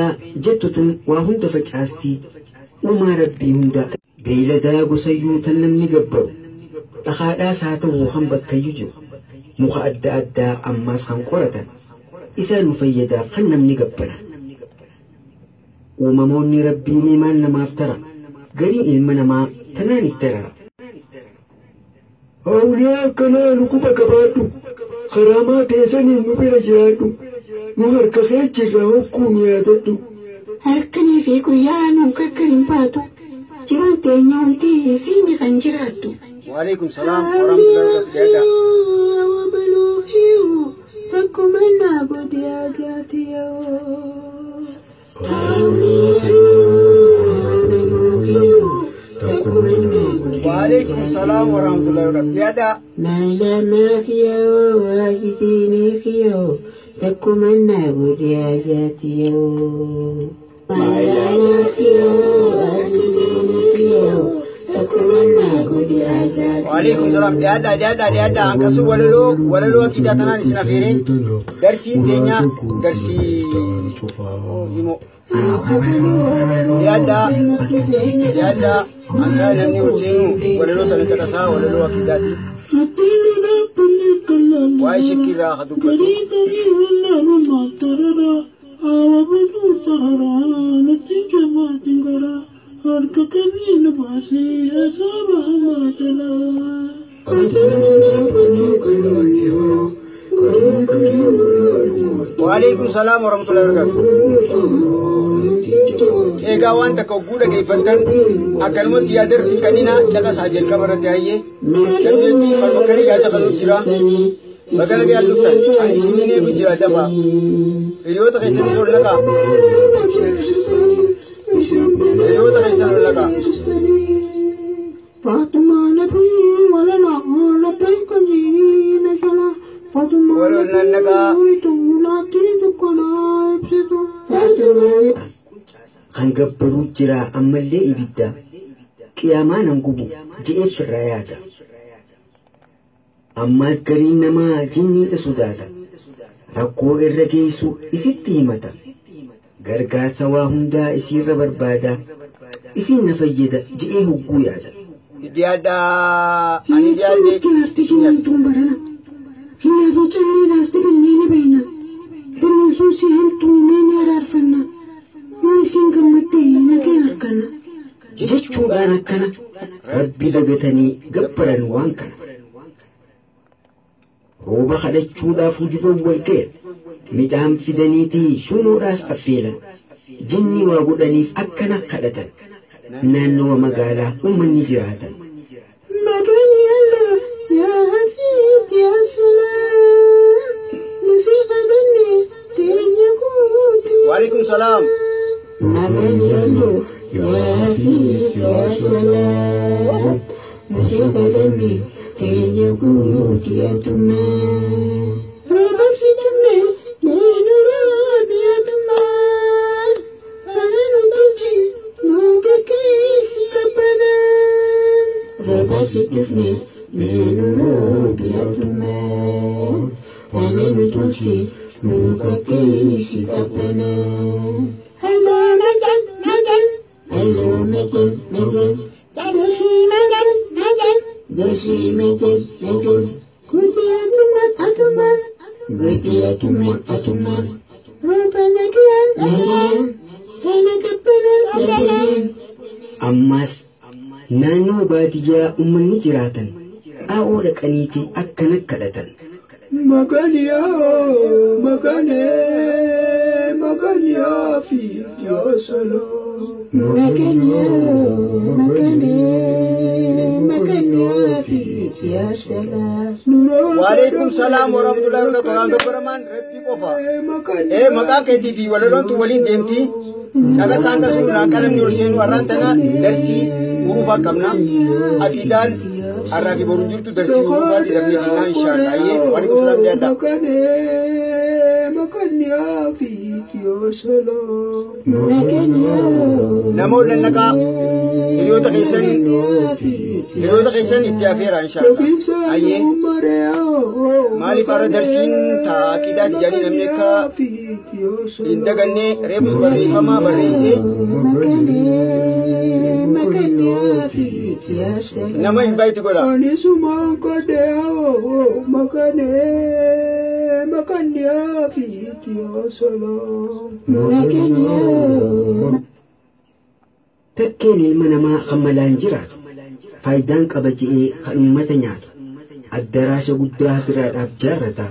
جتتم وهند فجأستي وما ربي هند بيلدا قصيو تنمني قبر أخادا ساته وخنبت كيجو مخأدى أدى أماس خنقرة إذا نفيدا خنمني قبر ومموني ربي ميمان لما افترى قريء المنما تناني الترى أولياء كلا لكوبا كباتو خرامات يسني نبيل جراتو نهر كخيتش لهوكم يا تتو هلكني في كيانو ككريم باتو جرون تينيون تي سيني خنجراتو وعليكم السلام ورحمة الله وبركاته وبلوكيو تكمنا بديا جاتيو وعليكم السلام ورحمة الله وبركاته نالا ماكيو واجتيني كيو تكمنا بديا جاتيو نالا ماكيو واجتيني كيو تكمنا بديا جاتيو وعليكم السلام ديادا أنكسو وللو أكيد أتنا نسنا فيرين درسي دينيا درسي يمو ديادا أنكا نمي وسينو وللو تنتكسا وللو أكيداتي واي شكرا خدو بدو وعليكم السلام ورحمة الله وبركاته إيجا وانت كوكودا كيفتن أكلمت يادر تكنينا جاكا ساجل كبرت يايه كم جدي خلوكني جاتا خلو جرا بغانا جاء اللفتن أني سنيني بجرا جبا إليو تخيسن سور لغا فاطمة نبي ولا نعمل بيك جينا شلا فاطمة نبي تولا تيجوكنا يبسطو فاطمة خنقبرو جرا أمالي إبدا كياما ننقبو جئ في الراياتا أماس قرين ما جني أسوداتا ركو الرقيسو إسيتي متا غرغار سوا هندا إسير بربادا إسين نفيدا جئ هقو يادا ديادا أني ديادي تسيني تنبرنا هنا في جميع راستي بالليل بينا تنسوسي هم تومين يرارفنا ونسين قمتين كي أركنا جيشو غانا كنا ربي لغتني قبرا وانكنا روبا خدشو دا فوجبا والكير مدام فدنيتي شنو راس أفيلا جني وغدني أكنا قدتا نانو مقالا أمني جراتا مكاني الله يا حفيد يا سلام موسيقى بني تيجوكوتي وعليكم السلام مكاني الله يا حفيد يا سلام موسيقى بني تيجوكوتي يا تمان ربابسي تمان لينو رابي يا تمان أنا نتوجي نوكاكيسي كبنا ربابسي تفني لينو رابي يا تمان أنا نتوجي نوكاكيسي كبنا هلو مجن هلو مجن دسي مجن كنتي أتمان ربنا كيان أنا كبنا أماس نانو باديا أمني جراتا أورك أنيتي أكنا كدتا مكاني في يا سلام مكاني في يا سلام وعليكم السلام ورحمة الله وبركاته برمان ربي كوفا مكان كتي في ولدون تولين دمتي أنا سانتا سونا كلام يرسين ورانتنا درسي وروفا كمنا أكيدان أراكي برونجرتو درسي وروفا تدمني إن شاء الله وعليكم السلام ديادا مكاني في يا نمول لنكا هريوتا خيسن اتيافيرا إن شاء الله أيه مالي فارا درسين تا كده تجاني نمنكا إندقني ريبس بري فما بريسي نما invite ko lang. Ani sumang kadeo makanya fitya salam. Takkeen ilma namaa kamalaan jira. Faayidaan qaba je'ee kan uummata nyaatu. Addaraasha guddaa biraadhaaf jaarrata.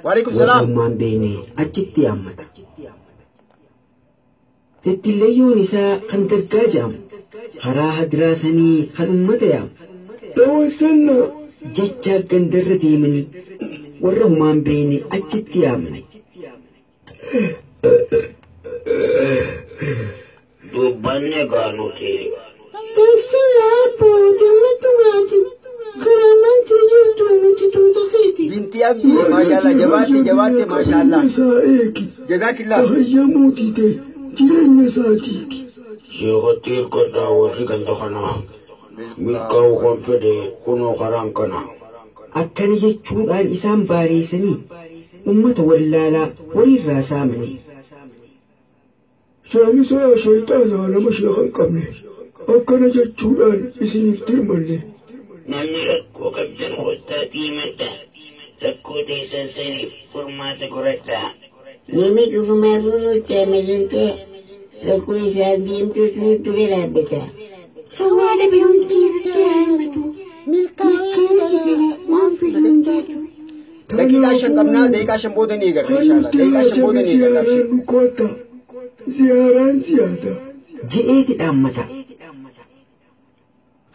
Waalaikum salaam. Waan beekne achitti yaammata. Tittileeyyoon isaa kan dargaa jedhamu. Karaa hadiraasanii kan uummata yaamu. Daawwasanna jecha gandarra deemanii warra humaan beekne achitti yaamani. Dubbanne gaanuti. Keessilaa boodamna dhugaati. Karamaan jirtu nuti tuuta feeti. Binti Abdi maashaallah jabaatti maashaallah. Jazaakillah. Hayyamuutii ta'e jireenya isaatiiti. Sheekottiin godhaa warri ganda kanaa. Milkaa'uu kan fedhe kunoo karaan kana. Akkana jechuudhaan isaan baareessanii uummata wallaalaa waliirraa saamanii. Saamisaa shayxaanaa nama sheekan qabne akkana jechuudhaan isiniif dirmanne. Namni rakkoo qabdan hottaatii madda. Rakkoo teessan saniif furmaata qoradhaa. Namni dhufumaaf daamazantee rakkoo isaa deemtuus nutti dura dhaabbata. Hawaala beekumtii irratti haamatu. Milkaa'ee waan filan jaatu. Daqiiqaa shan qabnaa daqiiqaa shan booda ni eegalla inshaallah. Daqiiqaa shan booda ni eegalla. Koota ziyaaraan siyaata. Je'eeti dhaammata.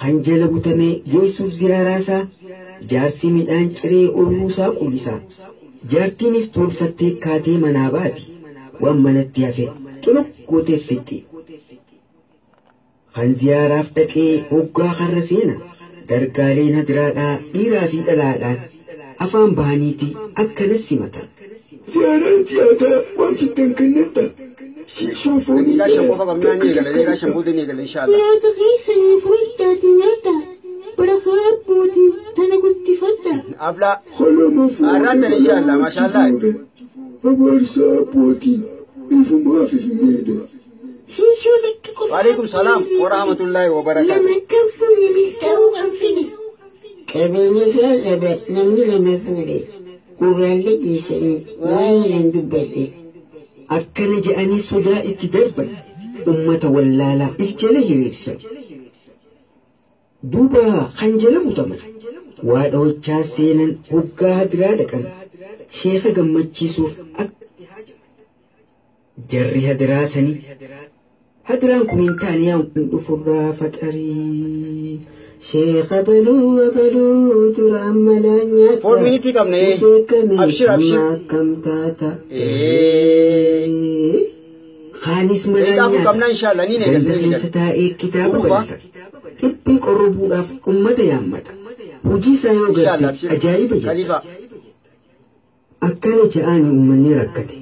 Kan jala butamee geessuuf ziyaaraasaa jaarsi midhaan ciree ooluusaa qullisaa. Jaartiinis tolfattee kaatee manaa baati. Waan manatti hafe xulokkootee fixxi. Kan ziyaaraaf dhaqee hoggaa karra seena dargaaleen hadiraadhaa dhiiraa fi dhalaadhaan afaan bahaniiti akkanas simata. Ziyaaraan siyaata waan fittan kennadha. Shiishoo foonii Daqiiqaa shan qofa qabnaa ni eegalla. Daqiiqaa shan booda ni eegalla inshaallah. Nyaata keessanii fudhadhaatii nyaadha. Barakaa abbootii tana guddifadha. Abla holoma foonii arraatan inshaallah maashaallah. Abaarsaa abbootiin ifumaaf ifmeedha. Shiishoo lakki qofa. Waalaikum salaam wa rahmatullahi wa barakatuh. Lama kan fuudhe milkaa'uu kan fide. Qabeenya isaa qaba namni lama fuudhe. Gurraalee geessanii waan jiran dubbate. Akkana je'anii sodaa itti darban uummata wallaalaa if jala hiriirsan. Duuba kan jala butaman waa dhawachaa seenan hoggaa hadiraa dhaqan sheeka gammachiisuuf jarri hadiraa sanii hadiraan kun hin taane yaa'u dhufurraa faxarii. Sheeka baluu dura ammalaa nyaata. 4 minutes qabna abshir. Akkam taata. Khaanis malaa Daqiiqaa qabnaa inshaallah ni eegalla. ganda keessa taa'ee kitaaba barata. Dhibbii qorrubuudhaaf uummata yaammata. Hojii isaa yoo garte ajaa'iba jedha. Khalifa. Akkana je'aanii uummanni rakkate.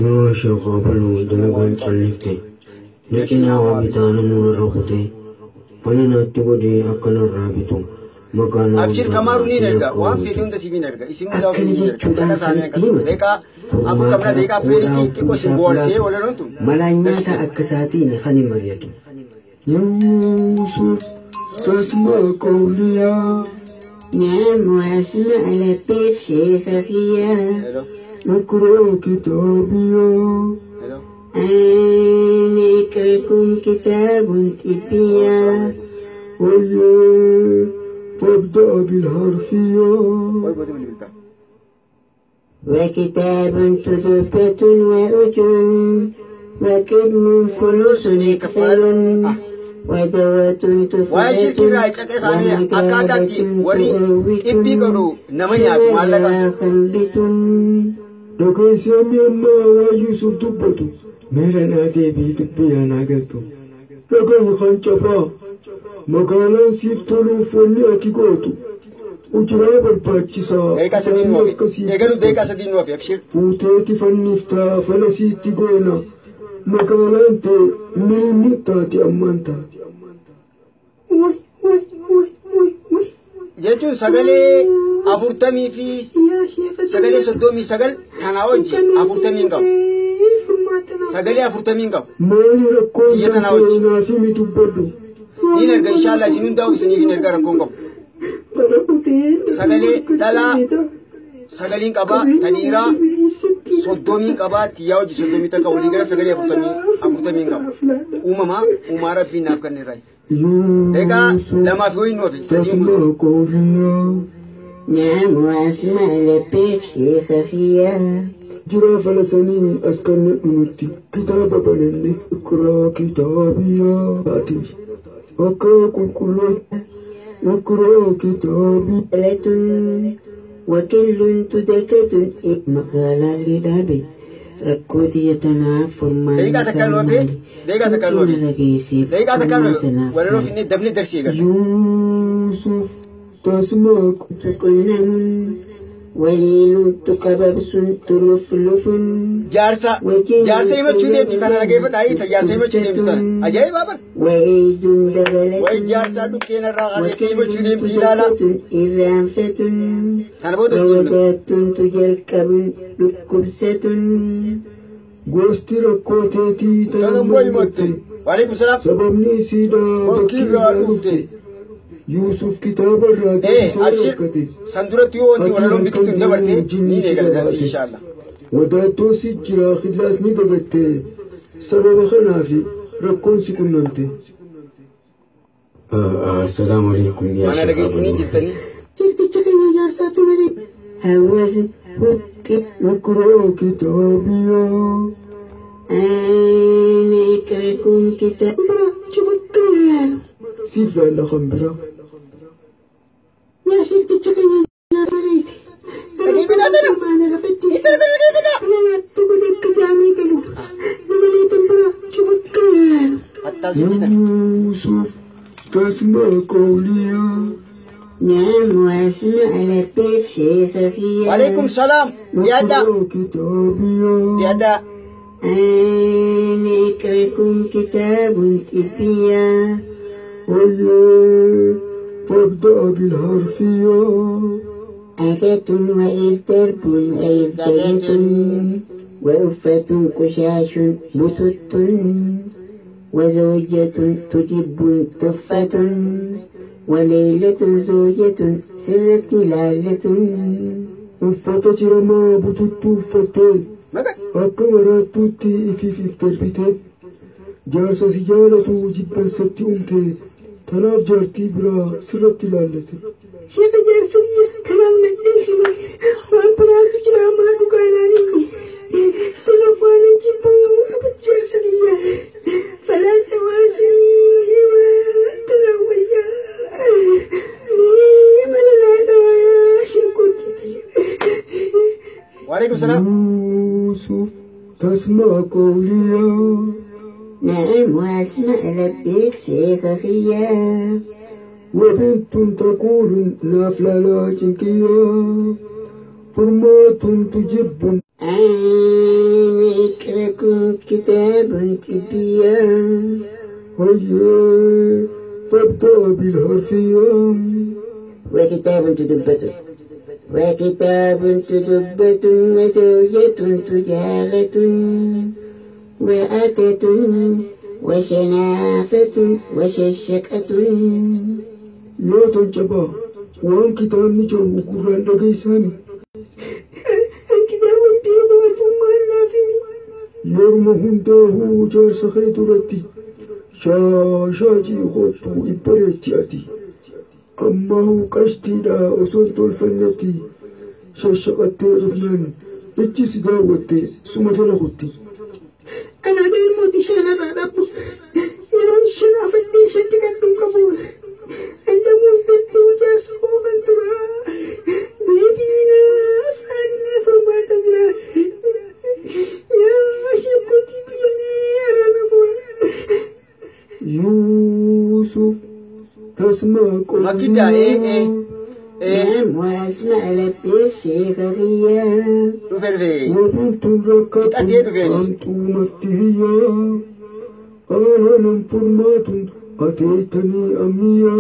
Yoo sheekaa baluu dalagaan callifte liqinaa waa bitaana nurra rukute mana naatti godhee akkanarraa bitu maqaan Abshir Kamaru ni erga waan fedhe hunda sibiin erga isin hundaa ofii ni erga kana saamee akkasuma daqiiqaa afur qabna daqiiqaa afuriitti xiqqoo isin boolsee walaloontu Malaan nyaata akka isaatiin kan hin mari'atu. Yuusuf tasmaa qawliyaa نعم واسمع لبيك شيخ أخيا hello اقرأ كتابيا hello أنكركم كتاب تبيا ويا فابدأ بالحرفية oy bodi bili bilta وكتاب تذبة وأجر وكدم فلوس كفل ودوة waa'ee shirkiirraa caqee isaanii akkaataatti warri dhibbii godhu nama nyaatu maallaqa خنبت Dhaggeessanii ammaa waa Yuusuf dubbatu meera naa deebii dubbii naa galtu. Dhagahu kan cabaa magaalaan siif toluuf wanni ati gootu ujuraa barbaachisaa daqiiqaa sadiin nuuf eegalu daqiiqaa sadiin nuuf abshir fuuteeti fanniiftaa fala siitti goona مقالانت ملمي تاتي أمانتا jechuun sagalee 40 fi sagalee 39 kana hojii 40 hin qabu. Sagalee 40 hin qabu. maali rakkoon Kiyya tana hojii. naafi mitubbadhu Niin erga inshallah isin hundaa isiniif hin erga rakkoon qabu. Sagalee dhalaa sagaliin qabaa taniiraa 30 qabaa tiyyaa hojii 30 takka walii gara sagalee 40 hin qabu. Uumaa rabbiin naaf kenneerraa. Egaa lamaaf yoo hin oofe sadiin guutuu. نعم وأسمع لبيك شيخ فيها جرى فلسني أسكن نمتي كتاب بلني اقرأ كتابي يا فاتي أقرأ كل اقرأ كتابي وكل تدكة مقالة لدابي ركودي يتنافر ما دقيقة تكلم ولا في دبل درسي يوسف تسمع قلنا وليل تكببس تلفلف جارسا يمشون يمشون أنا كيف داعي جارسا يمشون يمشون أجاي بابا وعيد دبلة وجارسا دكين الرغاز يمشون يمشون لا إرافة أنا بقول وودات تجركب لكبسة غوستي ركوتي كلام بوي موتي وعليكم السلام سببني سيدا وكيف رأيتي يوسف كتاب الراجل أبشر سندرة يوانتي ولا لون بكتب دبرتي نين يقال درسي إن شاء الله وداتو سجرا خلاص ندبتي سبب خنافي ركون سكننتي السلام عليكم يا أنا رجعتني جبتني شفت شكل جارسة تولي هواز وكت اقرأ كتابي أنا كركم كتاب شفت كلها سيف لا خمبرة يا شفت شكل جارسة لكن أنا أنا لقيت أنا تقول كتابي كلو نملي تنبرا شفت كلها حتى جبتنا يوسف تسمع قولي نعم واسمع لبيك شيخ فيها وعليكم السلام يا دا كتابي يا دا أنا أكركم كتاب تبيا وابدأ بالحرفية أكة وإذ غير وأفة كشاش بتت وزوجة تجب طفة وليلة زوجة سرت لالة أفتت رما بتت فتت ماذا أكمرت توتي في تربيتي جالسة سجالة جبا ستي أمتي تناف جارتي برا سرت لالة شيخ جارسية كلام نديسي والبراد جراما دكاناني تلفانا جبا جارسية فلا تواسي تلويا من لا دوايا شكوتي وعليكم السلام يوسف تسمع قولي نعم واسمع لبيك شيخ فيا وبنت تقول نافلة جنكية فرمات تجب أنا أكركم كتاب تبيا هيا فابدأ بالحرفية وكتاب تدبته وزوجة تجارة وأتة وشنافة وششكة لا تنجبا وان كتاب نجو قرآن لغيساني الكتاب الدين ثم النافم يرم هنداه جارس خيط رتي شاشاجي خوتو إبريتياتي أما هو قشتي لا أصلت الفنتي شاشقتي رفيان إجي سداوتي ثم تلغتي أنا دايما تشانا رابو يرون شنا فتي شتك الدوكبول عندما تدو جارس خوغن ترى بيبينا فاني فما تدرى يا شبكتي ديني رنبو يوسف تسمع مكدا نعم وأسمع لبيك شيخ غياب dhufe dhufe وبنت ركبت Qixatee dhufeenis. أنت مفتهيا أنا لم فرمات أتيتني أميا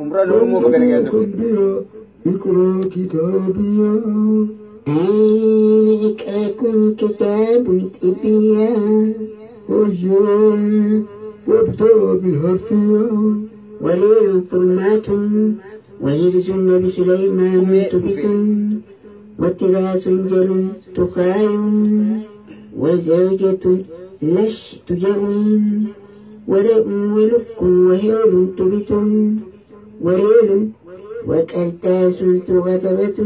umraan oromoo baga nagaan dhufe كبيرا اقرأ كتابيا أين اقرأكم كتاب تبيان وياي وابدأ بالحرفيا وليل ظلمات وهرز النبي سليمان تبت وتراس جل تقاي وزوجة لش تجر ورأ ولك وهيل تبت وليل وكالتاس تغتبة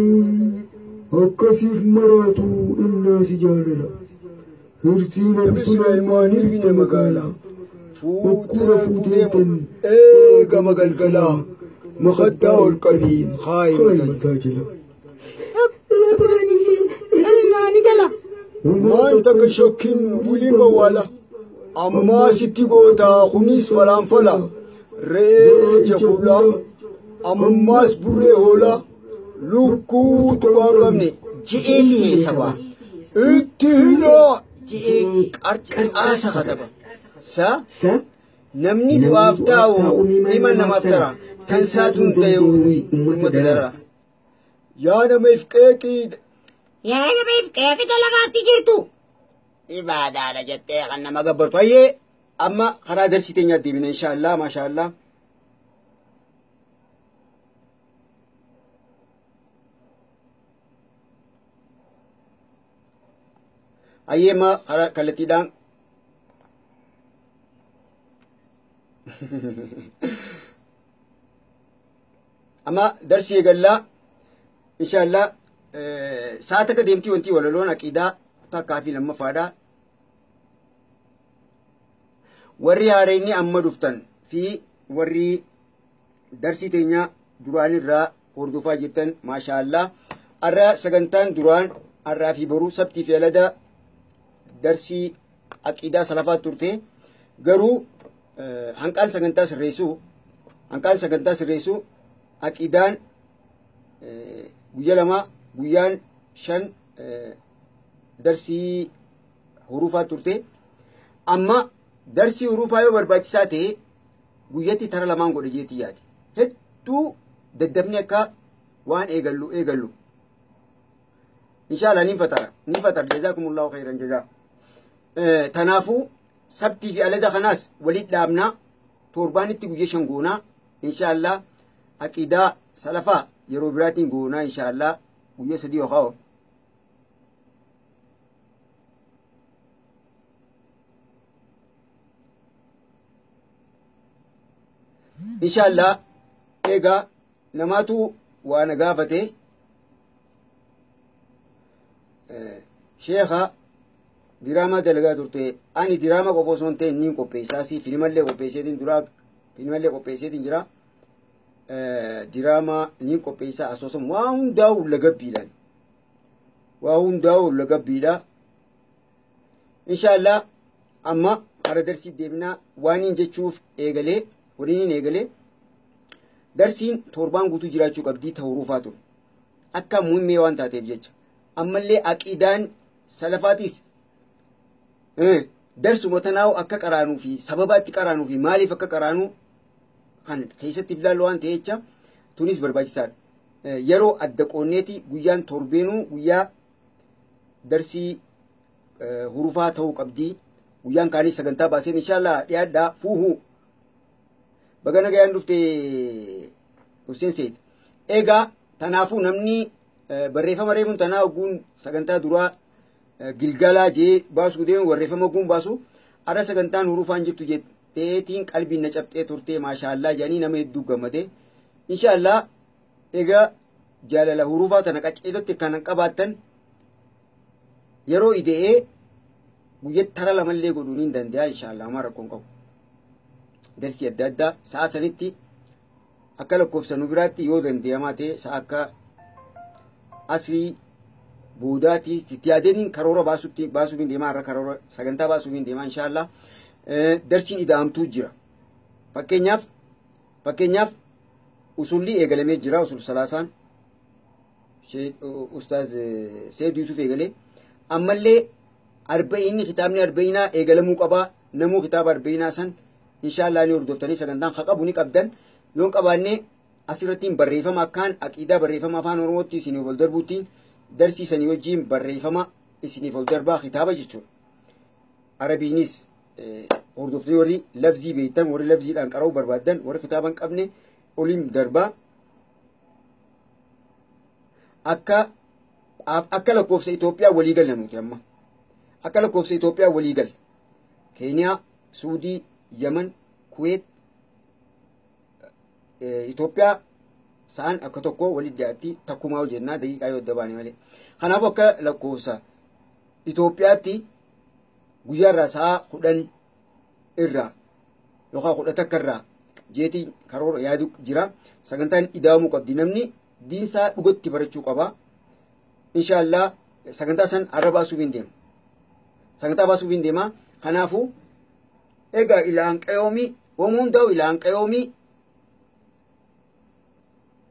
akkasiif maraatu innaasi jaalala hirtii nabi suleymaanii biyya magaalaa fuutee fuuteetan eegama galgalaa makaddaa ol qabiin haayimatan mataa jala waan takka shakkin wiliin mawwaala ammaa sitti gootaa kunis falaanfala re'ee jahulaa ammaas burree hoolaa lukkuu tuqaa qabne ji'eeti heesaba itti hidhaa ji'ee qarqaasa kataba sa namni du'aaf taa'u hima namaaf tara kan saatuun ta'e uummata dara yaa nama ifqeeqii dalagaatti jirtu ibaadaadha jettee kan nama gabbartu ayyee amma karaa darsii teenyaatti deebina inshaallah maashaallah ayyema kallattiidhaan amma darsii eegallaa inshaallah sa'a takka deemtii wanti walaloon aqiidaa takkaa fi lammaffaadha warri haareenni amma dhuftan fi warri darsii teenya duraan irraa hordofaa jirtan maashaallah arra sagantaan duraan arraa fi boruu sabtii fi alada darsii aqiidaa salafaa turte garuu hanqaan sagantaa sirreessuu aqiidaan guyya lama guyyaan 5 darsii hurufaa turte amma darsii hurufaa yoo barbaachisaa ta'e guyyatti tara lamaan godhe jeetii yaade hedduu daddafni akka waan eegallu inshallah ni fatara jazakumullahu khairan jazaa tanaafu sabtii fi alada kanaas walitti dhaabnaa torbaanitti guyya 5 goonaa inshallah aqiidaa salafaa yeroo biraatiin goonaa inshallah guyya 3 yookaan inshallah egaa namaatu waan gaafate sheekha diraamaa dalagaa turte ani diraamaa qofa osoo hin ta'in niin qopheessaasi filmallee qopheesseetiin jira diraamaa niin qopheessaa asoosam waa hundaa'u lagabbiidha inshallah amma hara darsii deebinaa waaniin jechuuf eegalee darsiin torbaan guutuu jiraachuu qabdii ta'uu rufaa ture akka muhimmee waan taateef jecha ammallee aqiidaan salafaatis darsuma tanaa'u akka qaraanuu fi sababaatti qaraanuu fi maaliif akka qaraanuu kan keessatti ilaallu waan ta'e jecha tunis barbaachisaadha yeroo adda qoonneeti guyyaan torbeenuu guyyaa darsii hurufaa ta'uu qabdii guyyaan kaanis sagantaa baaseen inshallah dhiyaadhaa fuuhuu baga nagayaan dhufte Hussein Said egaa tanaafuu namni barreeffama reefuun tanaa oguun sagantaa duraa gilgalaa jee baasuu deemu barreeffama oguun baasu ara sagantaan hurufaan jirtu jetteetiin qalbiin na cabxee turte maashaallah jedhanii nama hedduu gammade inshallah egaa jaalala hurufaa tana qaceelotti kan qabaattan yeroo ide'ee guyyatti tara lamallee godhuun hin danda'a inshallah amma rakkoon qabu darsii adda addaa sa'a sanitti akka lakkoofsa nu biraatti yoo danda'amaa ta'e sa'a akka asrii boodaati itti yaadeen karoora baasuuf hin deemaa irra karoora sagantaa baasuuf hin deemaa inshallah darsiin ida'amtuu jira fakkeenyaaf usulli eegalamee jira usul salaasaan ustaaz Seed Yusuf eegalee ammallee arba'inni kitaabni arba'inaa eegalamuu qabaa namuu kitaaba arba'inaa san inshaallah ni hordoftanii sagantaan haa qabu ni qabdan yoon qabaannee asirrattiin barreeffama akkaan aqiidaa barreeffama afaan oromootti isiniif ol darbuuttiin darsiisanii wajjiin barreeffama isiniif ol darbaa kitaaba jechuudha arabiinis hordoftanii warri labzii beektan warri labziidhaan qara'uu barbaaddan warri kitaaba hin qabne oliin darbaa akka lakkoofsa Itoophiyaa walii galna nuti amma akka lakkoofsa Itoophiyaa walii gal Keeniyaa Suudii Yaman Kuweet Itoophiyaa sa'an akka tokko walii dhiyaatti takkumaa hojjennaa daqiiqaa yoo adda baane malee kanaaf akka lakkoofsa Itoophiyaatti guyyaarraa sa'a 10 irraa yookaan 11 irraa jeetii karoora yaadu jira sagantaan idaamuu qabdi namni diinsaa dhugatti barachuu qaba inshaallah sagantaa san arra baasuuf hin deema sagantaa baasuuf hin deema kanaafuu egaa ilaan qayoomii homuun da'u ilaan qayoomii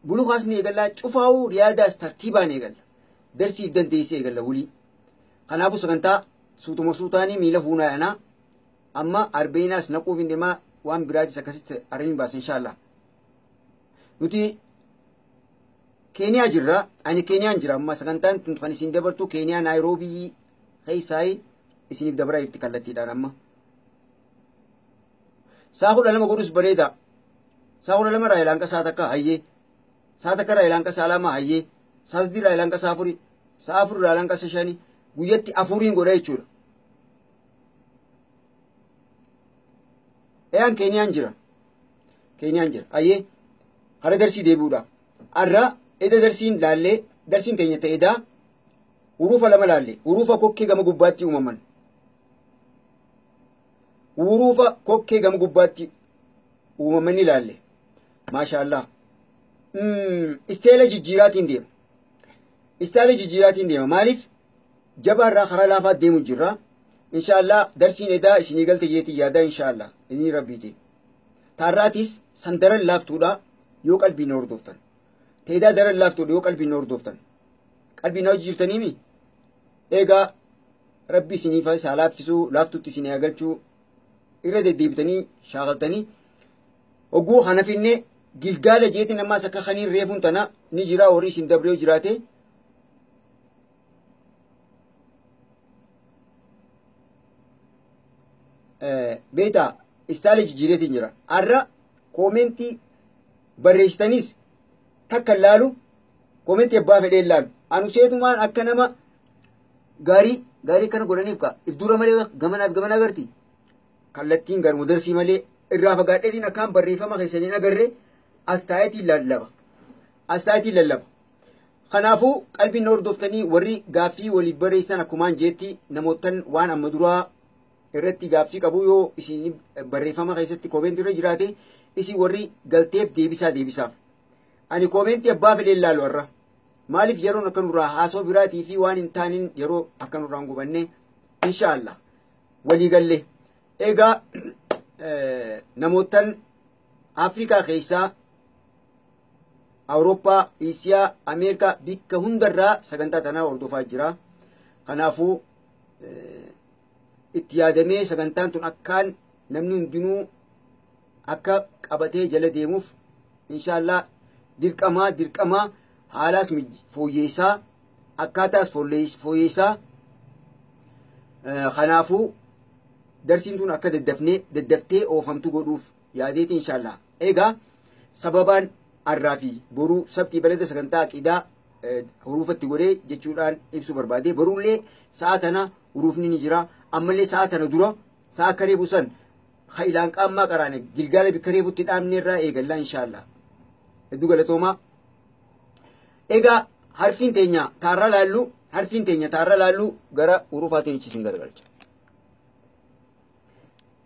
bulukaasni eegallaa cufaa'uu riyaadaas tartiibaan eegalla darsiif dandeessee eegalla wulii kanaafuu sagantaa suutuma suutaanii miila fuunaa yanaa amma arbeenaas naquuf hin deemaa waan biraatis akkasitti arrin baasa inshaallah nuti Keeniyaa jirra ani Keeniyaan jira amma sagantaan tun kan isin dabartu Keeniyaa Naayiroobii keessaayi isiniif dabara ifti kallattiidhaan amma saa 12 godhus bareeda saa 12 irraa ilaan qasaa takka hayyee saa takka irraa ilaan qasaa lama hayyee saa 3 irraa ilaan qasaa 4 saa 4 irraa ilaan qasaa 5 guyyatti 4 godha jechuudha eeyyan Keeniyaan jira hayyee kara darsii deebi'uudha arra eda darsiin laallee darsiin keenya ta'edaa hurufa lama laalle hurufa kokkee gama gubbaatti uumaman hurufa kokkee gama gubbaatti uumamanii laalle maashaallah isteela jijjiiraatiin deema maaliif jabaarraa karaa laafaa deemu jirra inshaallah darsiin edaa isinii galte jeetii yaadaa inshaallah isinii rabbiiti taarraatis sandaran laaftuudha yoo qalbiin hordoftan teedaa daran laaftuudha yoo qalbiin hordoftan qalbiin hojii jirtaniimi eegaa rabbi isinii isaa laaffisuu laaftutti isinii agalchuu irra deddeebitanii shaakaltanii oguu hanafinne gilgaala jeetiin ammaas akka kaniin reefuun tana ni jira horii isin dabree jiraate beeta istaala jijjiireetiin jira arra koomentii barreessitanis takka laalu koomentii abbaa fedhee laalu anu seetumaan akka nama gaarii kana godhaniif ka if dura malee gamanaaf gamana agarti kallattiin garmu darsii malee irraa fagaadheetiin akkaan barreeffama keessaniin agarre astaayitiin lallaba kanaafuu qalbiin hordoftanii warri gaaffii waliif barreessan akkumaan jeetti namootan waan amma duraa irratti gaaffii qabu yoo isin barreeffama keessatti koomentii irra jiraate isin warri galteef deebisaaf ani koomentii abbaa fedhee laalu arra maaliif yeroon akka nurraa haasoo biraatii fi waan hin taanin yeroo akka nurraa hin gubanne inshaallah walii galle egaa namootan Afrikaa keessaa Awurooppaa, Isiyaa, Ameerikaa bikka hundarraa sagantaa tanaa hordofaa jira. Kanaafuu itti yaadamee sagantaan tun akkaan namni hundinuu akka qabatee jala deemuuf inshaallah dirqamaa haalaas fooyyeessaa akkaataas fooyyeessaa kanaafuu darsiin tun akka daddaftee oofamtu godhuuf yaadeeti inshaallah egaa sababaan arraa fi boruu sabtii balada sagantaa aqiidaa huruufatti godhee jechuudhaan ibsu barbaade boruullee sa'a tana huruufni ni jira ammallee sa'a tana dura sa'a akka reebu san ilaan qaammaa qaraane gilgaala bikka reebutti dhaabne irraa eegallaa inshaallah hedduu galatoomaa egaa harfiin teenya taarra laallu gara huruufaatiin ichisin garagalcha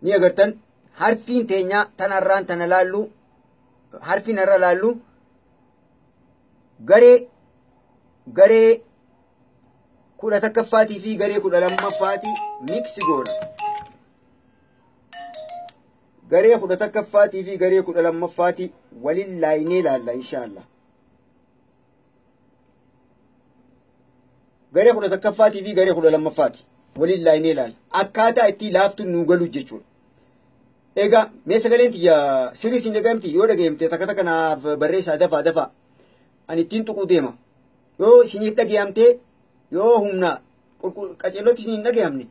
ni agartan harfiin teenya tanarraan tana laallu harfiin irra laallu garee 11ffaatii fi garee 12ffaatii miksi goona garee 11ffaatii fi garee 12ffaatii waliin laayinee ilaalla inshaallah. Garee 11ffaatii fi garee 12ffaatii waliin laayinee ilaalla. Akkaataa itti laaftu nu galu jechuudha. Egaa mee sagaleen tiyya sirrii siin dhagahamti yoo dhagahamte takka takka naaf barreessaa dafaa ani ittiin tuquu deema. Yoo isiniif dhagahamte yoo humna qaceellotti isiniin dhagahamne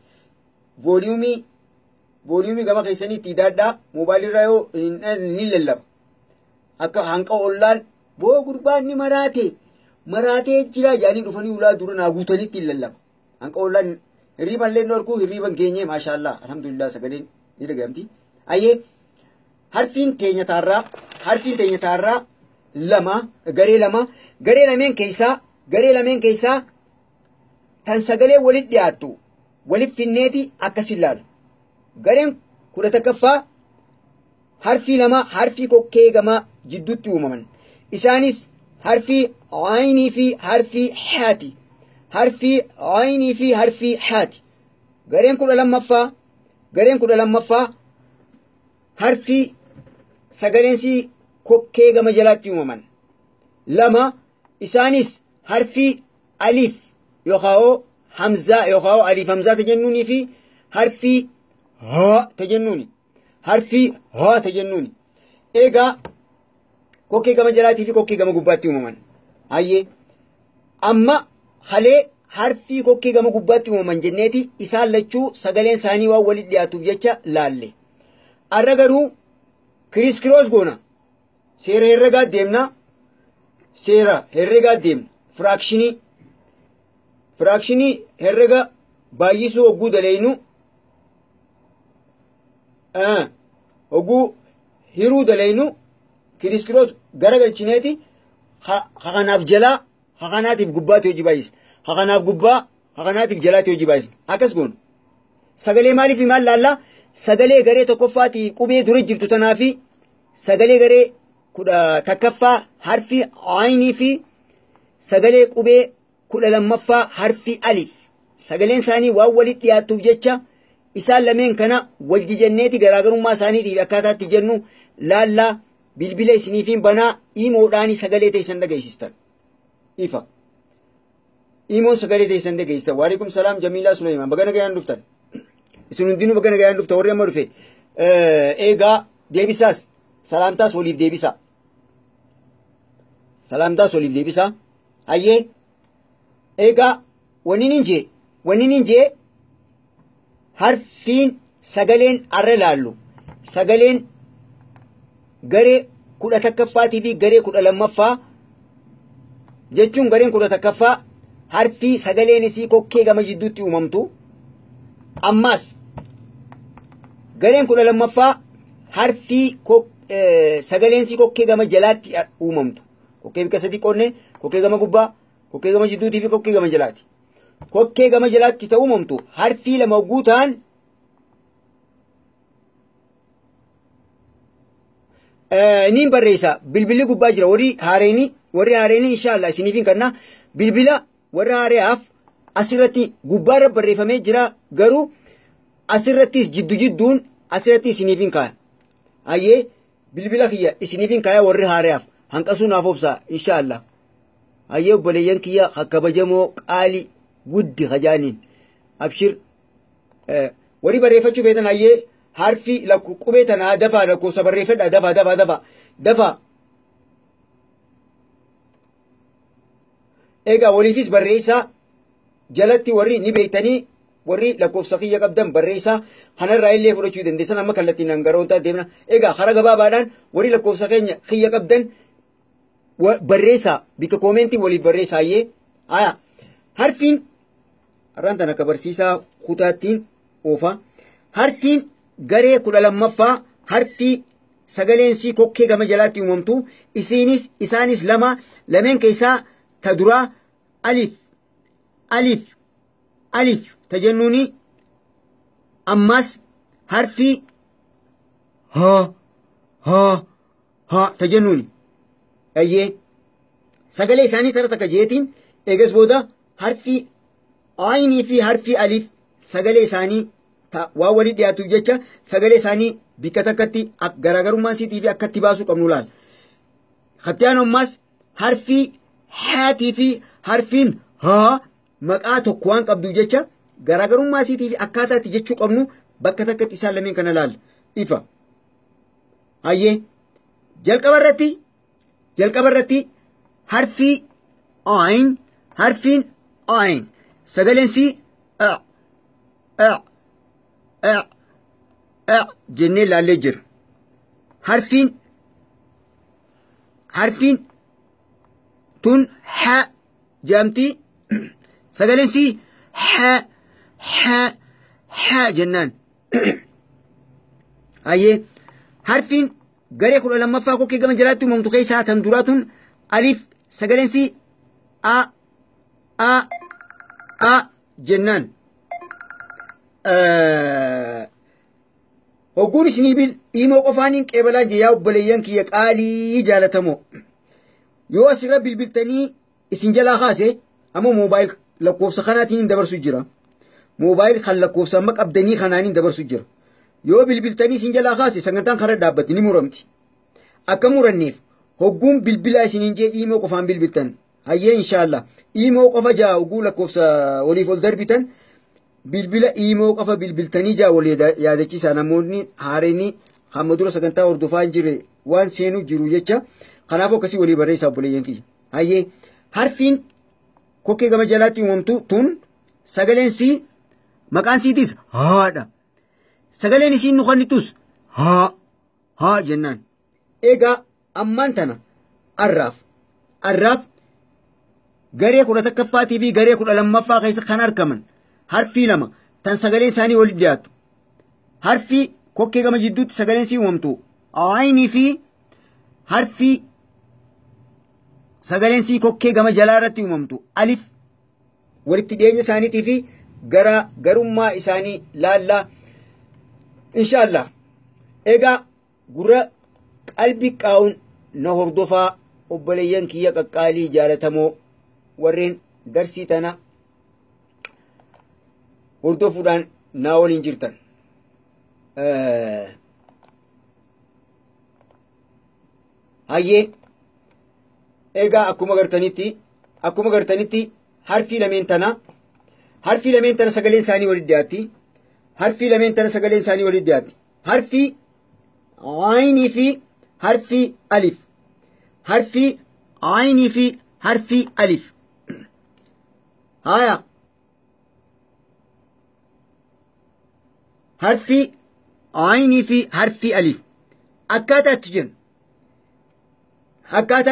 vooliyumii gama keessanii itti daadhaa moobaayilirraa yoo ni lallaba. Akka hanqa ollaan boo gurbaan ni maraatee jira jedhanii dhufanii ulaa dura naa guutanitti hin lallaba. Hanqa ollaan hirriiban illee norkuu hirriiban geenyee maashaallah alhamdulillah sagaleen ni dhagahamti. Ayyee harfiin teenya taarraa garee lameen keessaa tan sagalee walitti dhiyaattu walitti finneeti akkas ilaalu. Gareen 11ffaa harfii lama harfii kokkee gama jidduutti uumaman. Isaanis harfii aynii fi harfii haati. Gareen 12ffaa harfii sagaleensi kokkee gama jalaatti uumaman. Lama isaanis harfii aliif yookaan hamzaa yookaan aliif hamzaa tajennuunii fi harfii haa tajennuuni. Egaa kokkee gama jalaatii fi kokkee gama gubbaatti uumaman. Ayyee amma halee harfii kokkee gama gubbaatti uumaman jenneeti isaan lachuu sagaleen isaanii waan walitti dhiyaatuuf jecha laalle. Arra garuu kiriskiroos goona. Seera herregaa deemna. Firaakshinii herrega baay'isuu hogguu daleeynu. Hogguu hiruu daleeynu kiriskiroos gara galchineeti haqanaaf jalaa haqanaatiif gubbaatti hojii baay'isa. Haqanaaf gubbaa haqanaatiif jalaatti hojii baay'isa. Akkas goonu. Sagalee maaliif maal laallaa? Sagalee garee tokkoffaatii qubee dura jirtu tanaa fi sagalee garee 11ffaa harfii aynii fi sagalee qubee 12ffaa harfii aliif. Sagaleen isaanii waan walitti dhiyaatuuf jecha isaan lameen kana wal jijanneeti garaagarummaa isaaniitiif akkaataatti jennu laallaa bilbila isiniifiin banaa imoodhaani sagalee teessan dhageessistan. Ifa. Imoon sagalee teessan dhageessistan. Waalaikum salaam Jamiilaa Suleymaan. Bagana gayaan dhuftan. Isin hundinuu bagana gayaan dhufta warri amma dhufe. Eegaa deebisaas salaamtaas waliif deebisa. Hayyee. Eegaa wanni hin jee harfiin sagaleen arra laallu sagaleen garee 11ffaatii fi garee 12ffaa jechuun gareen 11ffaa harfii sagaleen isii kokkee gama jidduutti uumamtu. Ammas gareen 12ffaa harfii sagaleen isii kokkee gama jalaatti uumamtu. Kokkee bika sadii qonne kokkee gama gubbaa kokkee gama jidduutii fi kokkee gama jalaati. Kokkee gama jalaatti ta'uu uumamtu harfii lama hogguu ta'an niin barreessa bilbilli gubbaa jira warri haareenii inshaallah isiniifin kanna bilbila warra haareef asirratti gubbaarra barreeffamee jira garuu asirrattis jidduun asirratti isiniifin kaaya. Ayyee bilbila kiyya isiniifin kaaya warri haareef hanqasuu naaf obsaa inshaallah. Ayyee obboleeyyan kiyya kabajjamoo qaalii guddi hajaaniin abshir warri barreeffachuu feetan ayyee harfi qubee tanaa dafaa lakkoofsa barreeffadha dafaa. Egaa waliifis barreessaa jalatti warri ni beektanii warri lakkoofsa kiyya qabdan barreessaa kanarraa illee fudhachuu dandeessan amma kallattiin hangaroontaa deemna. Egaa karaa gabaabaadhaan warri lakkoofsa kiyya qabdan barreessaa bika koomentii waliif barreessaa ayyee. Harfiin arraan akka barsiisaa kutaattiin oofa. Harfiin garee 12ffaa harfii sagaleensi kokkee gama jalaatti uumamtu isaanis lameen keessaa ta duraa aliif tajennuuni. Ammas harfii haa tajennuuni. Ayyee sagalee isaanii tara takka jeetiin eegas booda harfii aynii fi harfii aliif sagalee isaanii waan walii dhiyaatuuf jecha sagalee isaanii bikka takkatti garaagarummaa isiitii fi akkatti baasuu qabnu laal. Hattiyaan ammas harfii haatii fi harfiin haa maqaa tokko waan qabduuf jecha garaagarummaa isiitii fi akkaataatti jechuu qabnu bakka takkatti isaan lameen kana laal. Ifa. Hayyee jalqaba irratti harfii harfiin sagaleen si jennee laallee jira. Harfiin tun ha jedhamti. Sagaleen si ha jennaan. Hayyee harfiin garee 12ffaa kokkee gama jalaatti uumamtu keessaa tan duraa tun alif sagaleen si a jennaan. Hogguun isinii bil himoo qofaaniin qeebalaa yaa obboleeyyan kiyya qaalii jaalatamoo. Yoo asirra bilbiltanii isin jalaa kaase amma moobaayil lakkoofsa kanaatiin dabarsu jira. Moobaayil kan lakkoofsa amma qabdanii kanaaniin dabarsu jira. Yoo bilbiltanii isin jalaa kaase sagantaan karaa dhaabbatti ni muramti. Akka muranneef hogguun bilbilaa isiniin jee himoo qofaan bilbiltan. Hayyee inshaallah himoo qofa jaa hogguu lakkoofsa waliif ol darbitan bilbila himoo qofa bilbiltanii jaa wal yaadachiisa namoonni haareenii hamma dura sagantaa hordofaa hin jirre waan seenu jiru jecha kanaafuu akkasii walii barreessaa obboleeyyan kiyya. Hayyee harfiin kokkee gama jalaatti uumamtu tun sagaleen si maqaan siitiis haadha. Sagaleen isiin nu kannittus haa jennaan. Egaa ammaan tana arraaf garee 11ffaatii fi garee 12ffaa keessa kan argaman harfii lama tan sagaleen isaanii walitti dhiyaatu. Harfii kokkee gama jidduutti sagaleen isii uumamtu aynii fi harfii sagaleen isii kokkee gama jalaa irratti uumamtu alif walitti dhiyeenya isaaniitii fi garummaa isaanii laallaa. Inshaallah egaa gurra qalbii qaawun na hordofaa obboleeyyan kiyya qaqqaalii jaalatamoo warreen darsii tana hordofuudhaan naa waliin jirtan. Hayyee egaa akkuma gartanitti harfii lameen tana sagaleen isaanii walitti dhiyaatti. Harfii lameen tana sagaleen isaanii walitti dhiyaatti. Harfii aynii fi harfii alif. Harfii aynii fi harfii alif. Haya. Harfii aynii fi harfii alif. Akkaataa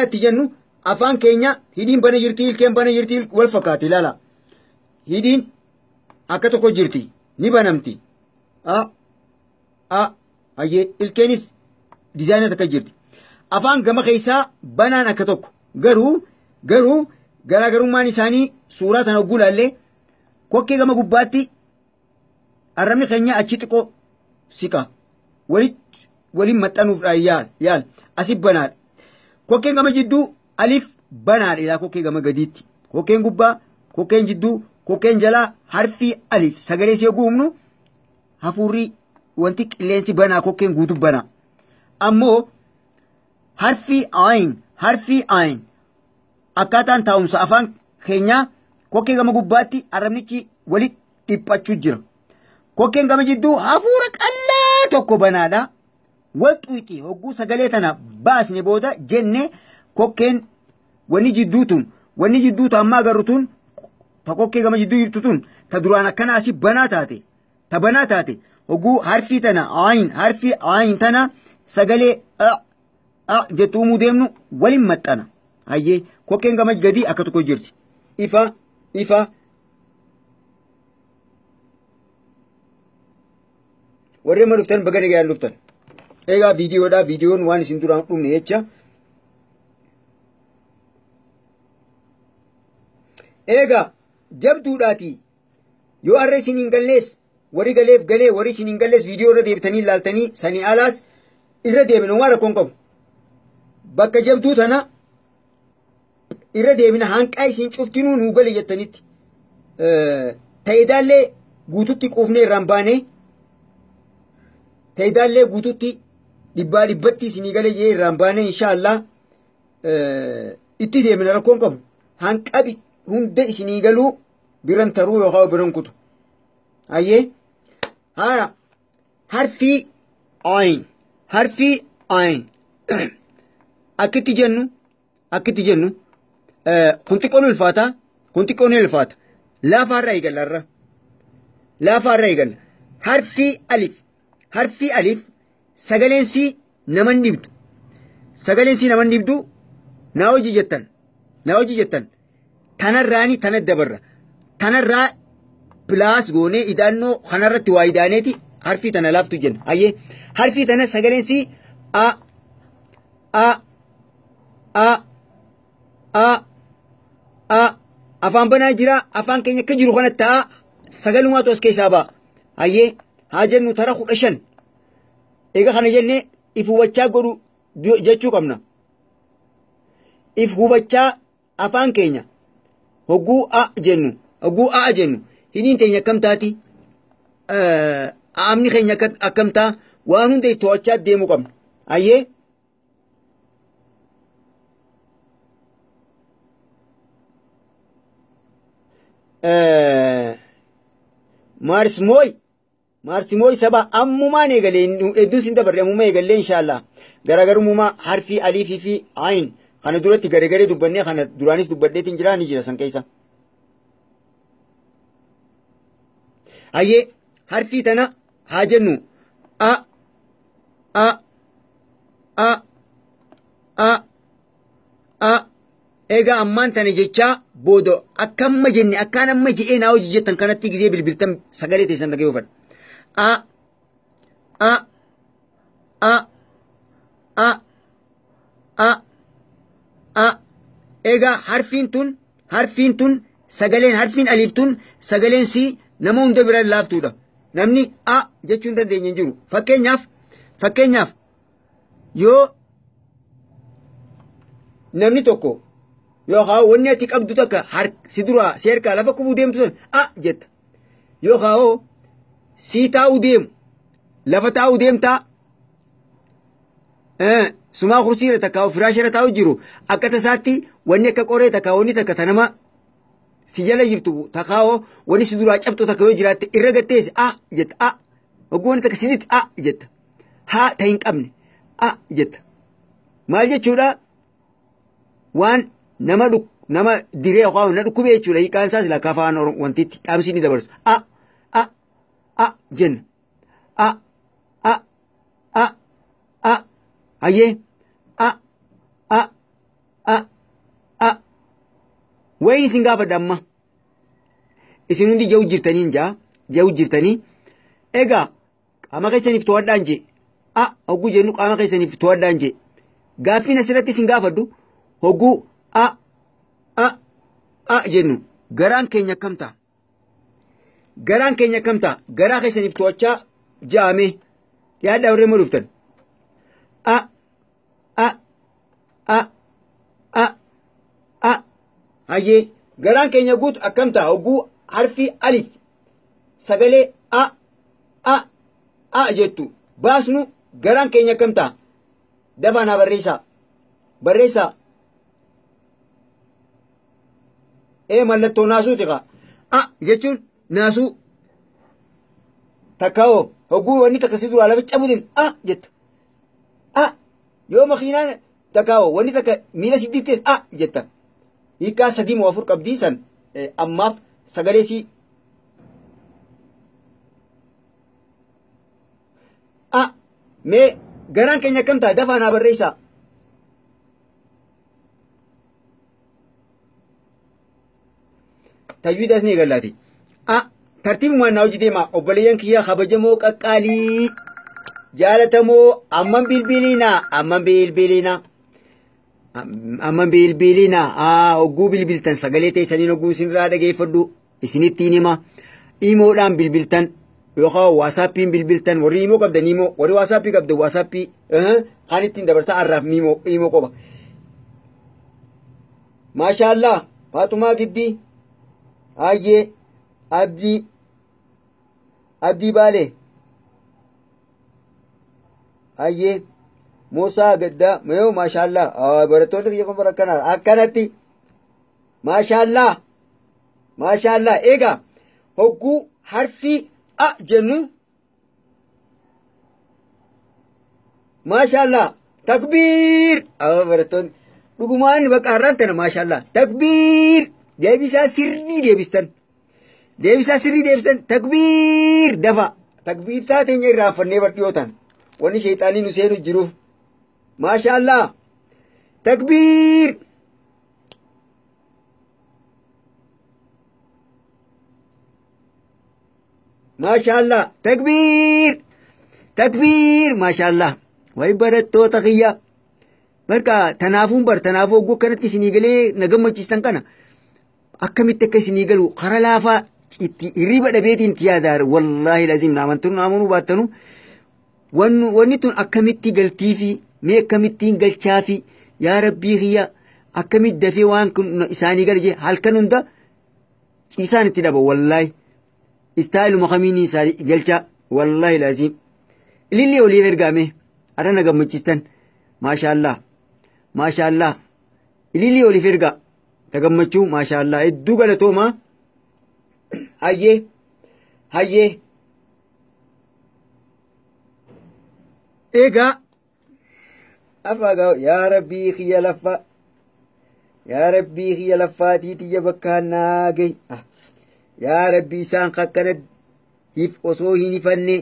itti jennu afaan keenya hidhiin bana jirti ilkeen bana jirti wal fakkaati ilaala. Hidhiin akka tokko jirti. Ni banamti. Hayyee ilkeenis dizaayinii takka jirti. Afaan gama keessaa banaan akka tokko. Garuu garaagarummaan isaanii suuraa tana hogguu laallee kokkee gama gubbaatti arrabni keenya achi xiqqoo siqa. Waliin maxxanuufdhaan yaal. Asif banaadha. Kokkeen gama jidduu alif banaadha kokkee gama gadiitti. Kokkeen gubbaa, kokkeen jidduu, kokkeen jalaa harfii alif sagalee si hogguu humnu hafuurri wanti qilleensi banaa kokkeen guutu banaa. Ammoo harfii ayin akkaataan taa'umsa afaan keenyaa kokkee gama gubbaatti arrabnichi walitti dhiphachuu jira. Kokkeen gama jidduu hafuura qallaa tokko banaadha. Wal xuuxii hogguu sagalee tana baasne booda jenne kokkeen wanni jidduutu amma agarru tun ta kokkee gama jidduu jirtu tun ta duraan akkana asii banaa taate hogguu harfii ayin tana sagalee jettu uumuu deemnu waliin maxxana. Hayyee kokkeen gama gadii akka tokko jirti. Ifa warreen ma dhuftan baga nagaan dhuftan. Egaa viidiyoon waan isin duraan dhumne jecha. Egaa jabduudhaati yoo har'a isin hin gallees warri galeef galee warri isin hin gallees viidiyoo irra deebitanii ilaaltanii sanii alaas irra deebina waan rakkoon qabu. Bakka jabduu tana irra deebina hanqaa isin cuftinuu nuu gale jettanitti ta'edaallee guututti quufnee irraan baane teedaallee guututti dhibbaa dhibbatti isinii galee jee irraan baane inshaallah itti deemina rakkoon qabu hanqabi hunda isinii galuu biran taruu yookaan biran kutu ayyee haya harfii ayin akkitti jennu kun xiqqoon ulfaata laafaarraa eegalla harfii alif sagaleensi naman dhibdu naa hojii jettan tanarraani tana dabarra tanarraa pilaas goonee idaannoo kanarratti waa idaaneeti harfii tana laaftu jenna ayyee harfii tana sagaleensi afaan banaa jira afaan keenya akka jiru kanatti ta'a sagalumaa tos keessaa ba'a ayyee haa jennu tara 15 eega kana jennee if hubachaa godhu jechuu qabna if hubachaa afaan keenya hogguu a jennu hiniin teenya akkam taati aamni keenya akkam taa waan hunda to'achaa deemuu qabna ayyee maarsimoy saba ammumaan eegalee hedduun sin dabarre ammuma eegallee inshaallah garaagarummaa harfii alifii fi ayin kana duratti garee dubbannee kana duraanis dubbadheetiin jira ni jira san keessa ayyee harfii tana haa jennu eega ammaan tana jechaa booda akkamma jenne akkaan amma je'ee naa hojii jettan kanatti gizee bilbiltan sagalee teessan dhagee oofadha eega harfiin tun sagaleen harfiin aliif tun sagaleen si nama hunda bira laaftuudha namni a jechuu hin dandeenye hin jiru fakkeenyaaf yoo namni tokko yookaan wanni ati qabdu takka si duraa si harkaa lafa kufuu deemtu sun a jetta yookaan si taa'uu deemu lafa taa'uu deemtaa sumaa kursiira takka firaashira taa'uu jiru akka tasaatti wanni akka qoree takka wanni takka tanama si jala jirtu takka wanni si duraa cabxu takka yoo jiraatte irra gatteessi a jetta a hogguu wanni takka siditti a jetta haa ta'in qabne a jetta maal jechuudha waan nama diree yookaan na dhukkubee jechuudha hiikaan isaas lakka afaan wantiitti dhaamsi ni dabarsu jenna hayyee wayii isin gaafadha amma isin hundi ja'u jirtanii egaa qaama keessaniif to'adhaan jee hogguu jennu qaama keessaniif to'adhaan jee gaaffiin asirratti isin gaafadhu hogguu jennu garaan keenya akkam ta'a garaa keessaniif to'achaa ja'ame yaaddaa warreen dhuftan hayyee garaan keenya guutu akkam ta'a hogguu harfii alif sagalee a jettu baasnu garaan keenya akkam ta'a dabaanaa barreessaa mallattoo naasuu xiqa jechuun naasuu takka'oo hogguu wanni takka si duraa lafa cabuudin jetta yoo makiinaan takka'oo wanni takka miila siddittees jetta hiikaa 3 moo 4 qabdii san ammaaf sagalee si mee garaan keenya akkam ta'a dafaanaa barreessaa tajwiidaas ni eegallaati tartiibumaan naa hojii deema obboleeyyan kiyya kabajamoo qaqqaalii jaalatamoo amman bilbilinaa hogguu bilbiltan sagalee teessaniin hogguu isinirraa dhageeffadhu isinittiin hima imoodhaan bilbiltan yookaan waasaappiin bilbiltan warri imoo qabdan imoo warri waasaappii qabdan waasaappii kaan ittiin dabarsaa har'aaf imoo qoba maashaallah Faatumaa Giddii hayyee abdii baalee hayyee Muusaa gaddaa mayoo maashaallah barattoonni biyya kun barakkanaa akkanatti maashaallah egaa hogguu harfii a jennu maashaallah takbiir barattoonni dhugumaan bakka har'aan tana maashaallah takbiir deebisaa sirrii deebistan takbiir dafa takbiir taateenya irraanfannee badhiyootan wanni sheexaanii nu seenu jiruuf maashaallah takbiir maashaallah takbiir maashaallah way barattoota kiyya barka tanaafuu hogguu akkanatti isinii galee na gammachiistan kana akkamitti akka isinii galu kara laafaa itti hirriba dhabeetiin itti yaadaar wallaahi laziim naamanuu baattanu wanni tun akkamitti galtiifi mee akkamittiin galchaafi yaa rabbii kiyya akkamitti dafee waan kun isaanii galje halkan hunda ciisaan itti dhaba wallaahi istaayiluma kamiinii isaanii galchaa wallaahi laziim ilillee oliif ergaame ara na gammachiistan maashaallah ilillee oliif ergaa ta gammachuu maashaallah hedduu galatooma hayyee egaa afaagaa yaa rabbii kiyya laffaatii tiyya bakkaan naa gahi yaa rabbii isaan kakkana if osoo hin ifanne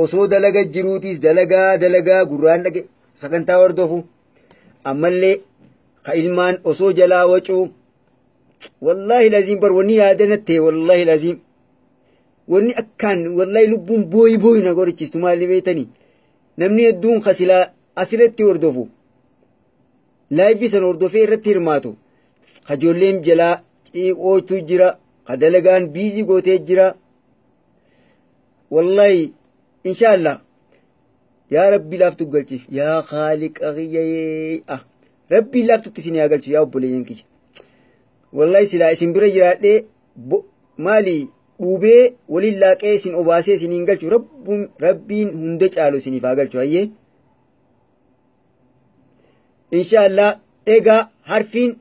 osoo dalaga jiruutis dalagaa gurraan dhage sagantaa hordofu ammallee ka ilmaan osoo jalaa wacuu wallaahi laziim bar wanni yaadanatte wallaahi laziim wanni akkaan wallaahi lubbuun booyi na gorichistu maalli beetanii namni hedduun kasilaa asirratti hordofu laayifii san hordofee irratti hirmaatu kajoolleen jalaa ciiqootu jira ka dalagaan biizii gootee jira wallaahi inshaallah yaa rabbii laaftu galchiif yaa khaaliqa kiyyee rabbii laaftutti isin yaa galchu yaa obboleeyyan kiyya wallaahi silaa isin bira jiraadhee maali dhuubee waliin laaqee isin obaasee isiniin galchu rabbiin hunda caalu isiniif haa galchu hayyee inshaallah egaa harfiin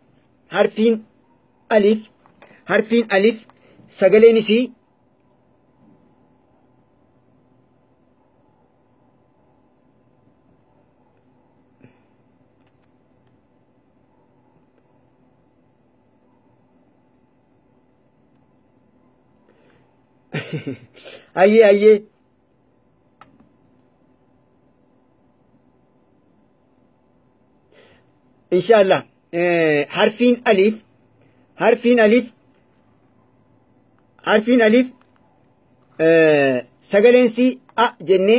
alif sagaleen isii hayyee inshaallah harfiin alif sagaleen si a jenne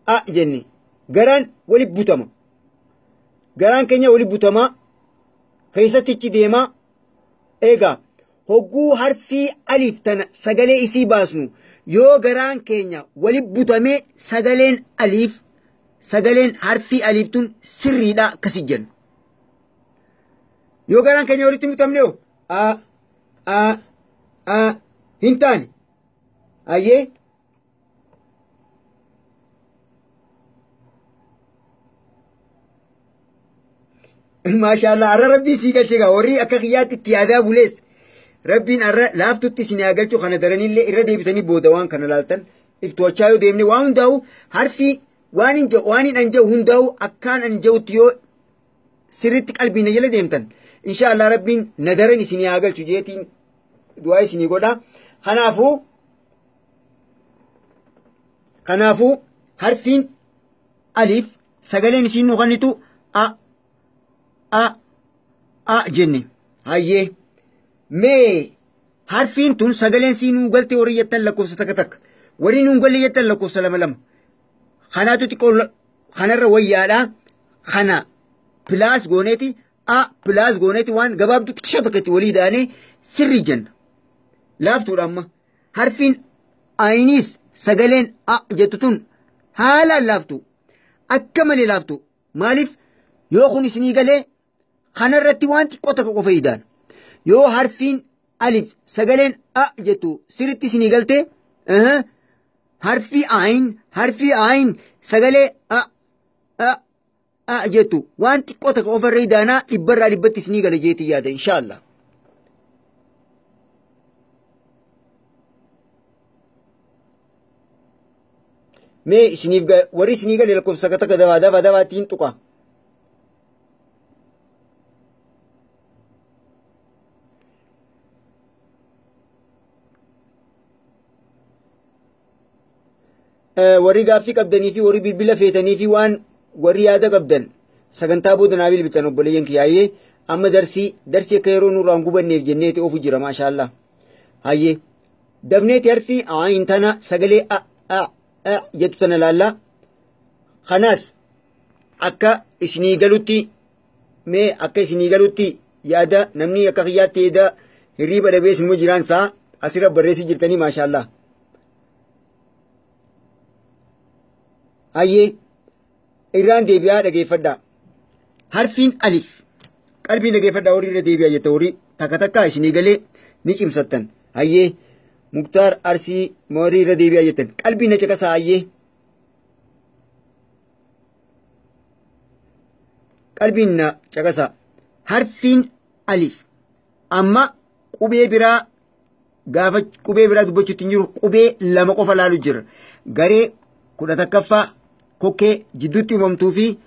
a jenne garaan wali butama garaan keenya wali butama keessattichi deema egaa hogguu harfii alif tana sagalee isii baasnu yoo garaan keenya wali butamee sagaleen harfii aliftun sirriidha akkasi jennu yoo garaan keenya walitti butamne hin taane hayyee maashaallah arra rabbii sii galche gaa warri akka kiyyaatti itti yaadaa bulees rabbiin arra laaftutti isin yaa galchu kana daranillee irra deebitanii booda waan kana laaltan iftoochaa yoo deemne waan hundaa'u harfii waan hin anja'u hundaa'u akkaan anja'utti yoo sirritti qalbiin jala deemtan inshaallah rabbiin nadaran isin yaa galchu jeetiin du'aa isinii godha kanaafuu harfiin alif sagaleen isin nuqannitu a jenne hayyee mee harfiin tun sagaleen siinuu galte warri jettan lakkoofsa takka warri nuun galle jettan lakkoofsa lama kanaatu xiqqoo kanarra wayyaadha kana pilaas gooneeti waan gabaabdu xiqqoo tokkotti walii daanee sirrii jenna laaftuudha amma harfiin ayiniis sagaleen a jettu tun haalaan laaftu akka malee laaftu maaliif yoo kun isinii galee kanarratti waan xiqqoo takka qofa idaan yoo harfiin alif sagaleen jettu sirritti isinii galte harfi ayin sagalee jettu waan xiqqoo takka ofarra idaanaa dhibbarraa dhibbatti isinii gala jeetii yaada inshaallah. Mee isiniif warri isinii gale lakkoofsa takka dabaattiin tuqa. Warri gaaffii qabdanii fi warri bilbila feetanii fi waan warri yaada qabdan sagantaa booda naa bilbiltan obboleeyyan kiyyaayee amma darsii akka yeroo nurraan gubanneef jenneeti ofu jira maashaallah. Hayyee dabneeti harfi ayin tana sagalee jettu tana laallaa. Kanaas akka isinii galutti yaada namni akka kiyyaatti eeda hirriiba dhabees immoo jiraansaa asirra barreessi jirtanii maashaallah. Hayyee irraan deebi'aa dhageeffadhaa. Harfiin alif qalbii dhageeffadhaa warri irra deebi'aa jette warri takka isinii galee ni cimsattan. Hayyee Muktaar Arsii warri irra deebi'aa jettan qalbii na caqasaa. Hayyee qalbiin na caqasaa. Harfiin alif amma qubee biraa dubbachuutti hin jiru qubee lama qofa laalu jira. Garee 11ffaa kokkee jidduutti uumamtuu fi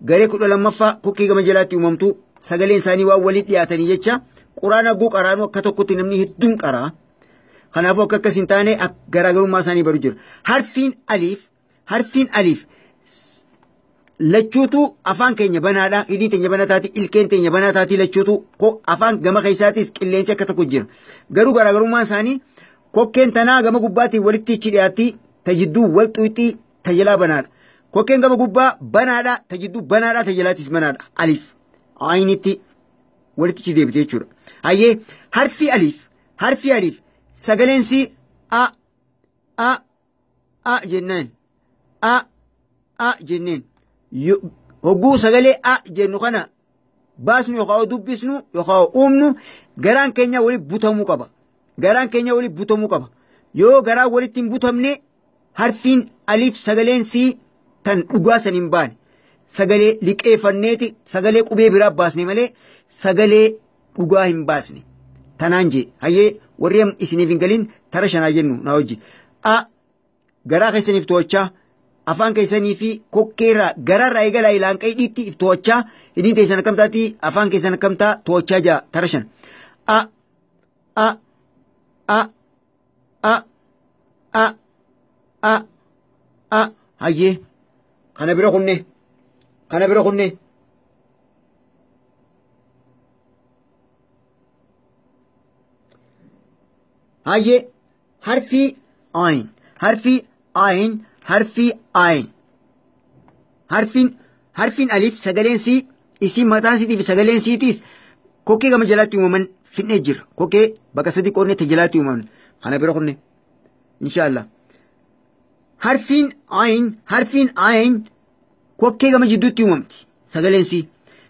garee 12ffaa kokkee gama jalaatti uumamtuu sagaleen isaanii waan waliin dhiyaatanii jecha quraana guu qaraanu akka tokkotti namni hedduun qaraa. Kanaafuu akka akkas hin taane garaagarummaa isaanii baru jira. Harfiin alif lachuutu afaan keenya banaadha. Hidhiin teenya banaa taati, ilkeen teenya banaa taati lachuutu afaan gama keessaatis qilleensi akka tokko jira. Garuu garaagarummaan isaanii kokkeen tanaa gama gubbaatiin walitti ichi dhiyaatti tajidduu wal xuuxii tajalaa banaadha. Kokkeen gama gubbaa banaadha, tajidduu banaadha, tajalaatis banaadha. Alif ayinitti walitti ichi deebite jechuudha. Hayyee harfi alif sagaleensi a jennaan jenneen hogguu sagalee a jennu kana baasnu yookaan dubbisnu yookaan uumnu garaan keenya walitti butamuu qaba. Yoo garaan walitti hin butamne harfiin alif sagaleensi tan dhugaa san hin baane sagalee liqeeffanneeti sagalee qubee biraa baasne malee sagalee dhugaa hin baasne. Tanaan jee hayyee warri isiniif hin galin tara shanaa jennu na hojji. Garaa keessaniif to'achaa afaan keessanii fi kokkeerraa gararraa eegalaa ilaan qaydhiitti if to'achaa hidhiin teessan akkam taati afaan keessan akkam taa to'achaa jaa tara shan. Hayyee kana bira kunne. Hayyee harfiin alif sagaleensi isin mataan siitiif sagaleen siitis kokkee gama jalaatti uumaman fidnee jira. Kokkee bakka sadii qoodnee jalaatti uumaman kana bira kunne inshaallah. Harfiin ayin kokkee gama jidduutti uumamti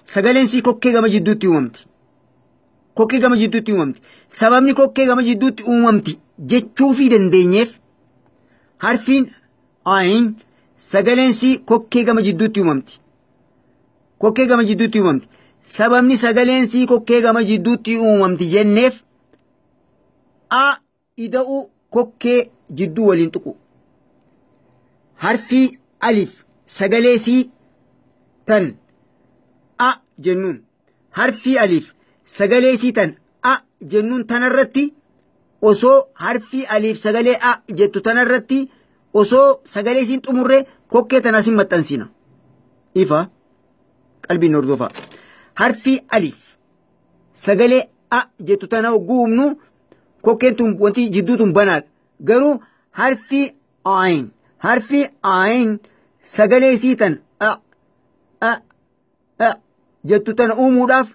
sagaleensi kokkee gama jidduutti uumamti. Sababni kokkee gama jidduutti uumamti jechuufii dandeenyeef harfiin ayin sagaleensi kokkee gama jidduutti uumamti. Sababni sagaleensi kokkee gama jidduutti uumamti jenneef ida'u kokkee jidduu waliin tuqu. Harfi alif sagaleesii tan jennuun harfi alif sagaleesii tan jennuun tanarratti osoo harfi alif sagalee jettu tanarratti osoo sagaleesiin xumurre kokkee tanaas hin maxxansina. Ifa qalbiin hordofaa. Harfi alif sagalee jettu tana guumnu kokkeen tun wanti jidduutun banaadha. Garuu harfi ayin sagaleesii tan jettu tana uumuudhaaf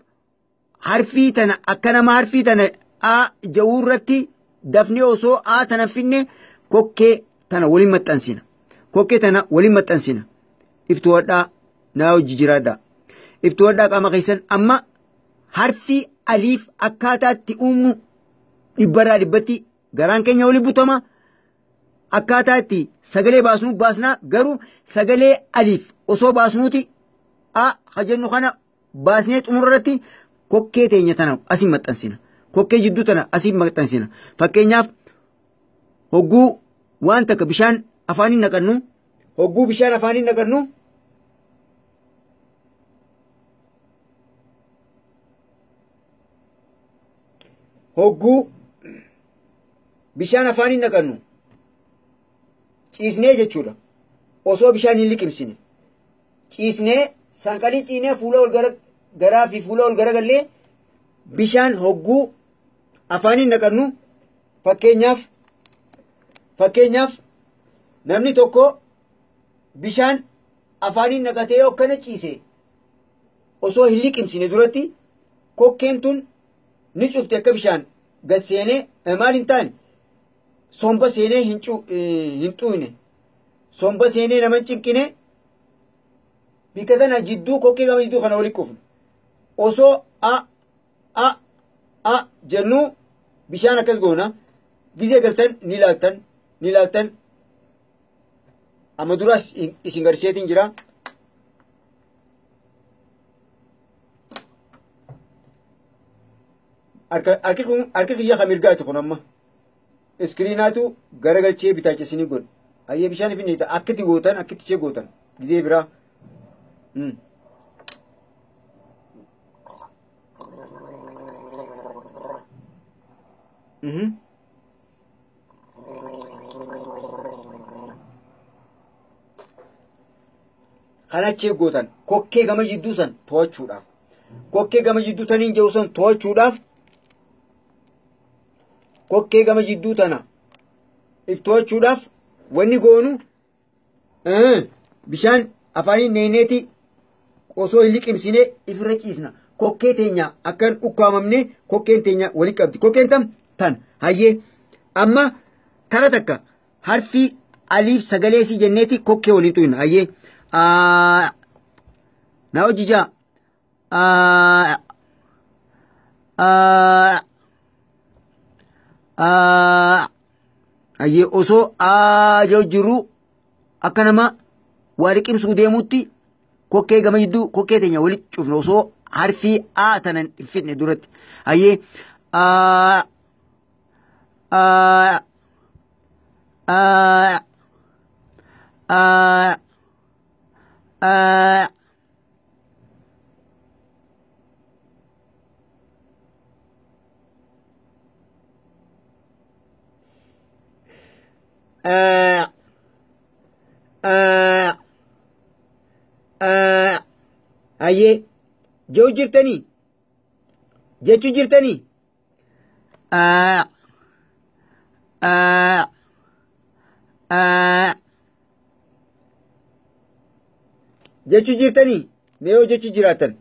harfii tana akka nama harfii tana jawuurratti dafnee osoo tana finne kokkee tana waliin maxxansina. Iftuwadhaa naa hojii jiraadhaa. Iftuwadhaa qaama keessan amma harfi aliif akkaataatti uumnu dhibbarraa dhibbatti garaan keenya oli butama akkaataa itti sagalee baasnuu baasnaa garuu sagalee aliif osoo baasnuuti hajennu kana baasnee xumurratti kokkee teenya tana asiin maxxansina kokkee jidduu tana asiin maxxansina fakkeenyaaf hogguu waan takka bishaan afaaniin naqannu hogguu bishaan afaaniin naqannu hogguu bishaan afaaniin naqannu ciisnee jechuudha osoo bishaan hin liqimsine ciisnee sanqalii ciinee fuula ol garaa fi fuula ol garagallee bishaan hogguu afaaniin naqannu fakkeenyaaf namni tokko bishaan afaaniin naqatee akkana ciise osoo hin liqimsine duratti kokkeen tun ni cufte akka bishaan gad seenee maal hin taane somba seenee hin xuuyne somba seenee nama hin cinqine bika tana jidduu kokkee gama jidduu kana walitti qufne osoo a jennuu bishaan akkas goona gizee galtan ni laaltan amma duraas isin garseetiin jira harka kiyya ka mirgaati kun amma iskiriinaatu garagalchee bitaachesinii godhe ayyee bishaan finne akkatti gootan akkatti ishee gootan gizee biraa kanachee gootan kokkee gama jidduu san to'achuudhaaf kokkee gama jidduu taniin jedhu san to'achuudhaaf kokkee gama jidduu tana if to'achuudhaaf wanni goonu bishaan afaaniin neeneeti osoo hin liqimsine ifirra ciisna kokkee teenya akkan ukkaamamne kokkeen teenya walitti qabdi kokkeen tan hayyee amma tara takka harfi aliif sagalee si jenneeti kokkee waliin tuyna hayyee na hojjijaa hayyee osoo joo jiru akka nama waa liqimsuu deemutti kokkee gama jidduu kokkee teenya walitti cufne osoo harfii tanan fitne duratti hayyee hayyee jechuu jirtanii jechuu jirtanii jechuu jirtanii mee yoo jechuu jiraatan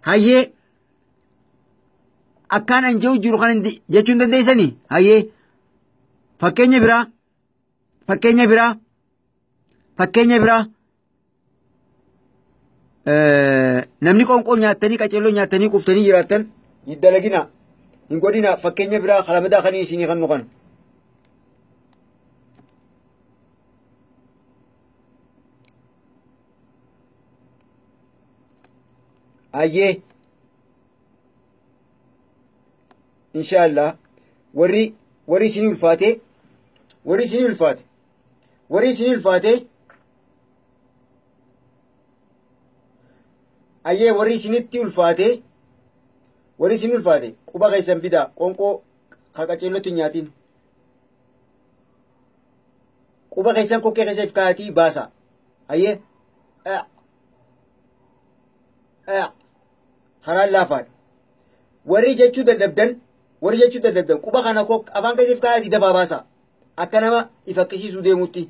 hayyee akkaan an jehu jiru kan jechuun dandeessanii hayyee fakkeenya biraa namni qoonqoo nyaattanii qaceelloo nyaattanii kuftanii jiraattan hin dalagina hin godhina fakkeenya biraa kalamadaa kanii isinii kan nu kana hayyee inshallah warri isinii ulfaate hayyee warri isinitti ulfaate quba keessan fidaa qoonqoo qaceellotti nyaatiin quba keessan kokkee keessa ifkaatii baasa hayyee haraan laafaadha warri jechuu dadhabdan quba kana afaan keessa ifkaatii dafaa baasa akka nama ifakkisiisuu deemutti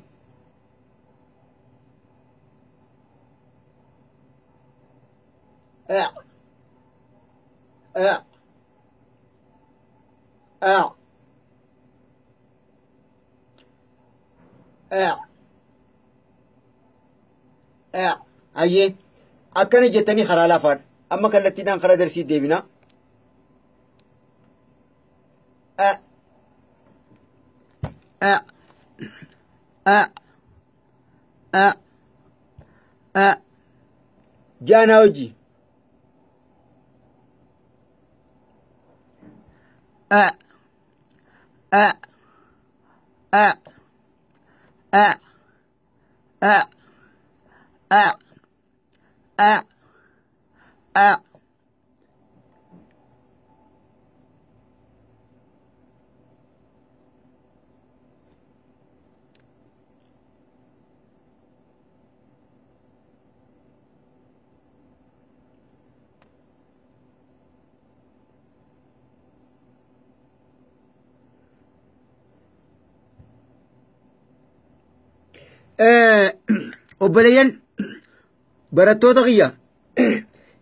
ayyee akkana jettanii karaa lafaan amma kallattiidhaan karaa darsii deebina. Jaanaa hojii. Obboleeyyan barattoota kiyya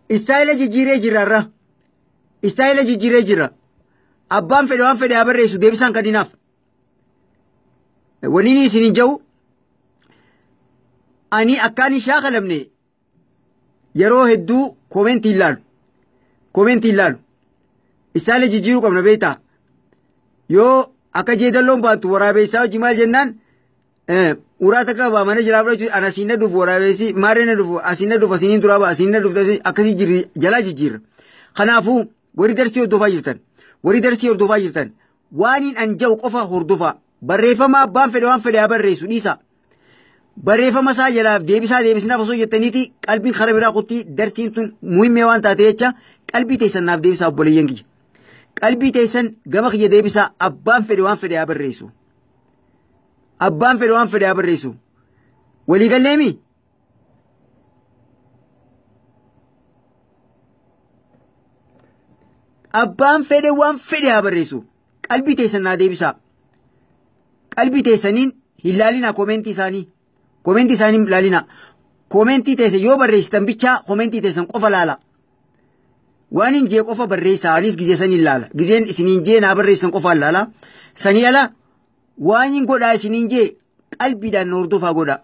istaayila jijjiiree jirarra istaayila jijjiiree jira abbaan fedhe waan fedhe haa barreessu deebisaan kadinaaf waliin isin jau ani akkaan shaakalamne yeroo hedduu koomenti ilaalu istaayila jijjiiruu qabna beektaa yoo akka jeedalloon baattu waraabeessaa hojii maal jennaan uraata qaba mana jiraaf jechuun ana siinna dhufu waraabessi maarreen dhufu asinna dhufu asiniin duraa ba'a asinna dhufu akkasii jirri jalaa jijjiirra. Kanaafuu warri darsii hordofaa jirtan waaniin an jau qofa hordofaa barreeffama abbaan fedhe waan fedhe haa barreessu dhiisa. Barreeffama isaa jalaaf deebisnaaf osoo jettaniiti qalbiin karaa biraa kutti darsiin tun muhimmee waan taate jecha qalbii teessan naaf deebisaa obboleeyyan kiyya. Qalbii teessan gama kiyya deebisaa abbaan fedhe waan fedhe haa barreessu. Abbaan fedhe waan fedhe haa barreessu. Walii galleemi? Abbaan fedhe waan fedhe haa barreessu. Qalbii teessan naa deebisaa. Qalbii teessaniin hin laalinaa koomentii isaanii. Koomentii isaanii hin laalinaa. Koomentii teessan yoo barreessitan bichaa koomentii teessan qofa laala. Waan hin jee qofa barreessaa anis gizee saniin laala. Gizeen isiniin jee naa barreessan qofaan laala. Sanii ala waan hin godhaa isiniin jee qalbiidhaan hordofaa godha.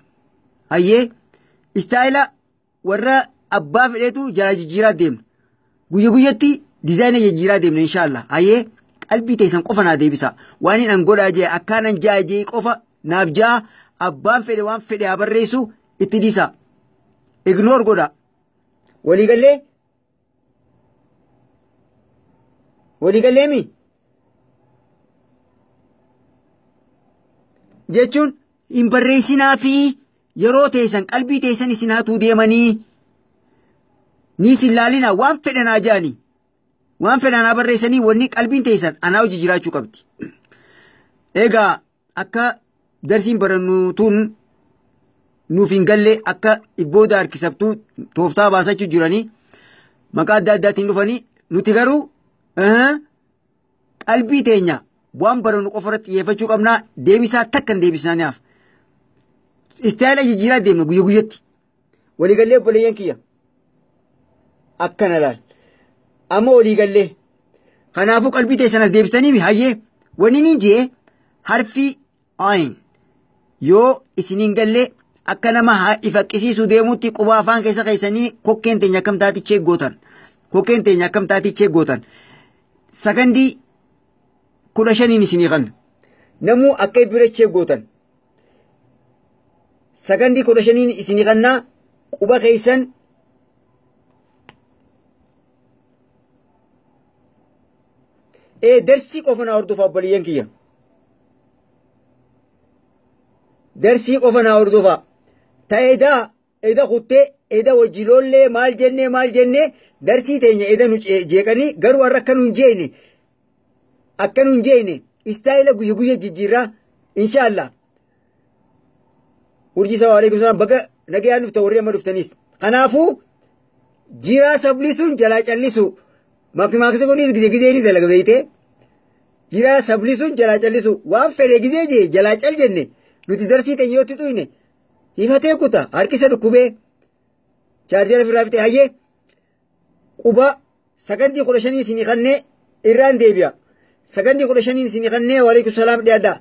Hayyee istaayila warra abbaa fedheetu jala jijjiiraa deemna. Guyya guyyatti dizaayina jijjiiraa deemna inshaallah. Hayyee qalbii teessan qofa naa deebisa. Waan hin an godhaa jee akkaanan jaa jee qofa naaf jaa abbaan fedhe waan fedhe haa barreessu itti dhiisa. Ignoor godha. Waliigallee? Waliigalleemi? Jechuun hin barreessinaa fi yeroo teessan qalbii teessan isin hatuu deemanii ni isin laalina waan fedhan haa jaani waan fedhan haa barreessanii wanni qalbiin teessan anaa hojii jiraachuu qabdi. Egaa akka darsiin barannu tun nuuf hin galle akka ibbooda harkisaftuu tooftaa baasachuu jiranii maqaa adda addaatiin dhufanii nuti garuu qalbii teenya waan barannu qofa irratti xiyyeeffachuu qabnaa deebisaa takkan deebisnaaniif. Istaayila jijjiiraa deemna guyya guyyatti. Waliigallee obboleeyyan kiyya. Akkana laal. Amma waliigallee. Kanaafuu qalbii teessan as deebisanii hayyee wanni ni jee harfi ayin yoo isiniin gallee akka nama ifaqqisiisuu deemuutti quba afaan keessa keessanii kokkeen teenya akkam taati cheeggootan. Kokkeen teenya akkam taati cheeggootan. Sakandii 15 isinii kan namuu akka bira cheeggootan. Sakandii 15 isinii kannaa quba keessan darsii qofa naa hordofaa obboleeyyan kiyya. Darsii qofa naa hordofaa. Ta'eedaa eda kuttee eda wajjiloollee maal jennee darsii teenya eda nu jeeqanii garuu har'a akka nu hin jeene istaayila guyya guyya jijjiirraa inshaallah. Urjii sabaa waleekum salaam bakka nagayaan dhufta warri amma dhuftanis. Kanaafuu jiraa sablisuun jalaa callisu. Maakisa kunis gizee ni dalaga beeyte. Jiraa sablisuun jalaa callisu. Waan fedhe gizee jee jalaa cal jenne. Nuti darsii teenya yoo xixuyne. Hifatee kuta harkisa dhukkubee. Chaarjara firaa fite hayyee. Quba sagandii 15 isinii kannee irraan deebi'a sagandii 15 isinii kannee waalaikum salaam dhiyaadha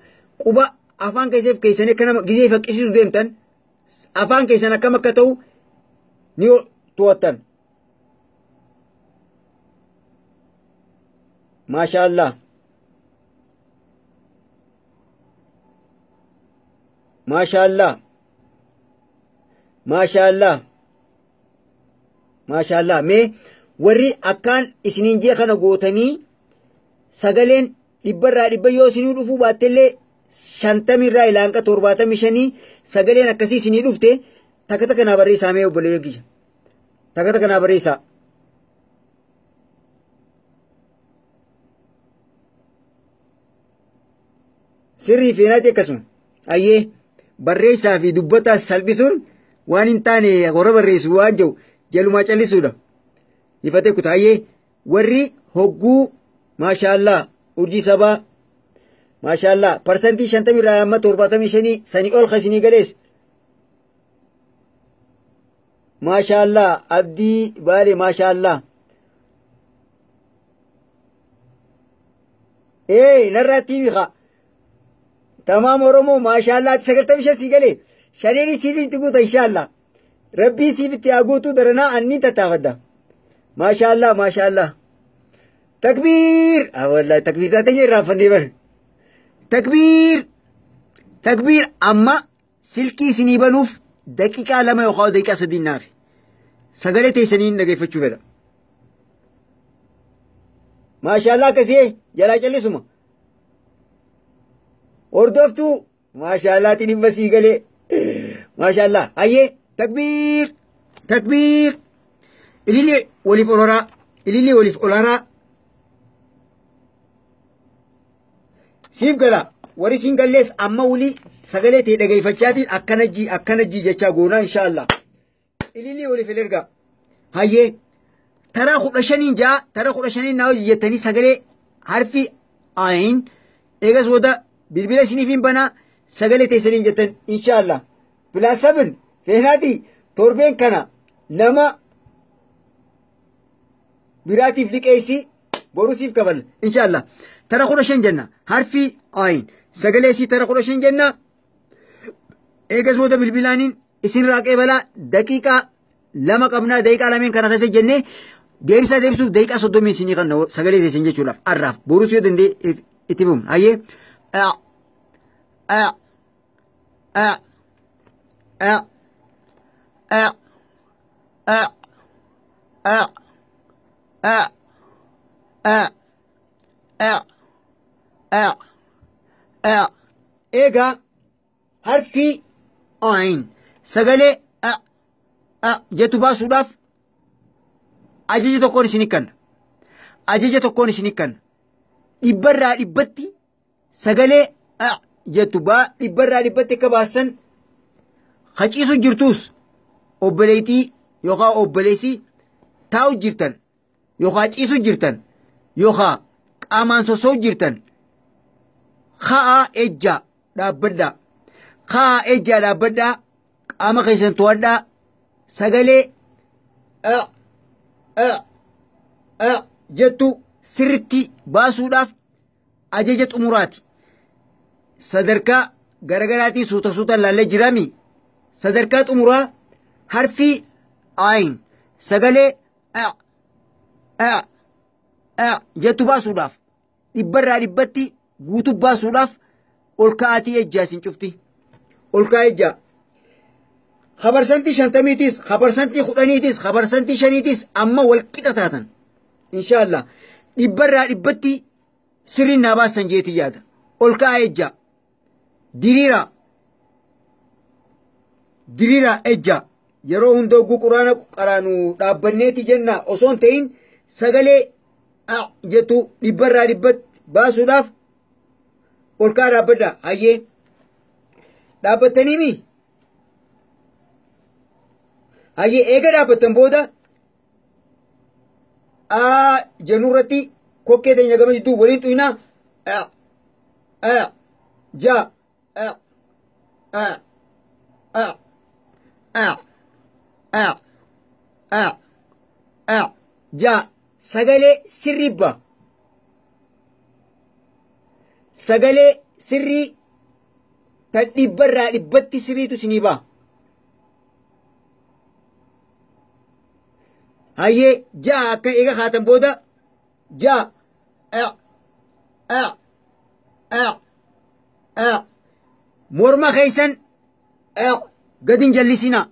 quba afaan keesseef keessanii akka nama gizee faqqisiisu deemtan afaan keessan akkam akka ta'u ni to'attan maashaallah maashaallah maashaallah maashaallah mee warri akkaan isiniin jee kana gootanii sagaleen dhibbarraa dhibba yoo isinii dhufuu baattellee 50 irraa ilaanqa 75 sagaleen akkasii isinii dhufte takka takka naa barreessaa mee obboleeyyan kiyya takka takka naa barreessaa sirrii feenaati akkasuma ayyee barreessaa fi dubbataa salphisuun waan hin taane hora barreessu waan jiru jalumaa callisuudha ifatee kutaa ayyee warri hogguu maashaallah urjii sabaa maashaallah parsantii 50 irraa amma 75 sanii ol kasinii galees maashaallah abdii baale maashaallah narraatti miqa تمام ورمو ما شاء الله تسكت مش سيقلي شريري سيفي تقول إن شاء الله ربي سيفي تأقوتو درنا أني تتاغدا ما شاء الله ما شاء الله تكبير والله تكبير تاتي رافني بر تكبير تكبير أما سلكي سنيبانوف دقيقة لما يخاو دقيقة سدين نافي سغلتي سنين نغي فتشو بدا ما شاء الله كسيه جلا جلي سما وردفتو ما شاء الله تنين بسي قلي ما شاء الله أيه تكبير تكبير إليلي وليف أولارا إليلي وليف أولارا سيف قلا ورسين قليس أما ولي سقلتي لغاي فتشاتين أكنجي جيشا قونا إن شاء الله إليلي وليف الارقا هايه ترى خلشانين جا ترى خلشانين ناو يتني سقلي حرفي آين إيغاز ودا بالبلا سنين بنا سقلي تيسنين جتن إن شاء الله بلا سبن فهناتي توربين كنا لما براتي فليك ايسي بوروسيف قبل إن شاء الله ترى خرشين جنة حرفي آين سقلي سي ترى خرشين جنة إيقاز ودا بالبلانين اسن راقي بلا دقيقة لما قبنا دقيقة لمن كان خسي جنة ديبسا ديبسوف دقيقة صدو من سنين قلنا سقلي تيسن جي شولاف عراف بوروسيو دندي اتفهم هايه إيجا حرفي عين سجلة جتوبا سوداف أجيجة تكون سنيكن أجيجة تكون سنيكن إبرة إبتي سجلة جتوبا إبرة إبتي كباستن خشيسو جرتوس أوبليتي يوخا أوبليسي تاو جرتن يوخا خشيسو جرتن يوخا أمان سوسو جرتن خاء إجا دابدا خاء إجا دابدا أما خيسن تودا سجلة جتو سرتي باسوداف أججت أموراتي صدركا غرغراتي سوتا سوتا لالي جرامي صدركات أمورا حرفي عين سجلة جتو باسوداف إبرا ربتي قوتو باسوداف أولكاتي إجاسين شفتي أولكا إجا خبر سنتي شنتميتيس خبر سنتي خدانيتيس خبر سنتي شنيتيس أما والكتا تاتن إن شاء الله إبرا ربتي سرين ناباس تنجيتي جادا أولكا إجا diriira ejja yeroo hunda oguu quraana qaraanu dhaabbanneeti jenna osoon ta'in sagalee jettu dhibbarraa dhibbatti baasuudhaaf ol kaa dhaabbadha hayyee dhaabbattaniimi hayyee eega dhaabbattan booda jenurratti kokkee teenya gama jidduu waliin xuyinaa ja ja sagalee sirrii ba. Sagalee sirrii tan dhibbarraa dhibbatti sirriitu isinii ba. Hayyee ja'a akka eega kaatan booda ja'a morma keessan gadin jallisina.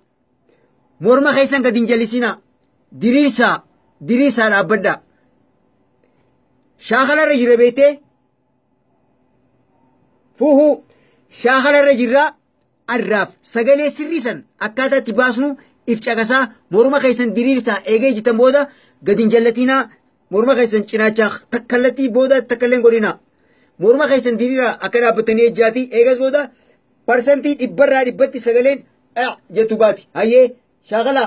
Morma keessan gadin jallisina. Diriirsaa dhaabbadhaa. Shaakalarra jira beektee fuuhuu shaakalarra jirraa arraaf sagalee sirrii san akkaataa itti baasnu if caqasaa morma keessan diriirsaa eegee jitan booda gadin jallatinaa morma keessan cinaachaa kallattii booda takkalleen godhina. Morma keessan diriiraa akka dhaabbatanii ejjaatii eegas booda parsantii dhibbarraa dhibbatti sagaleen jettu baati. Hayyee shaakala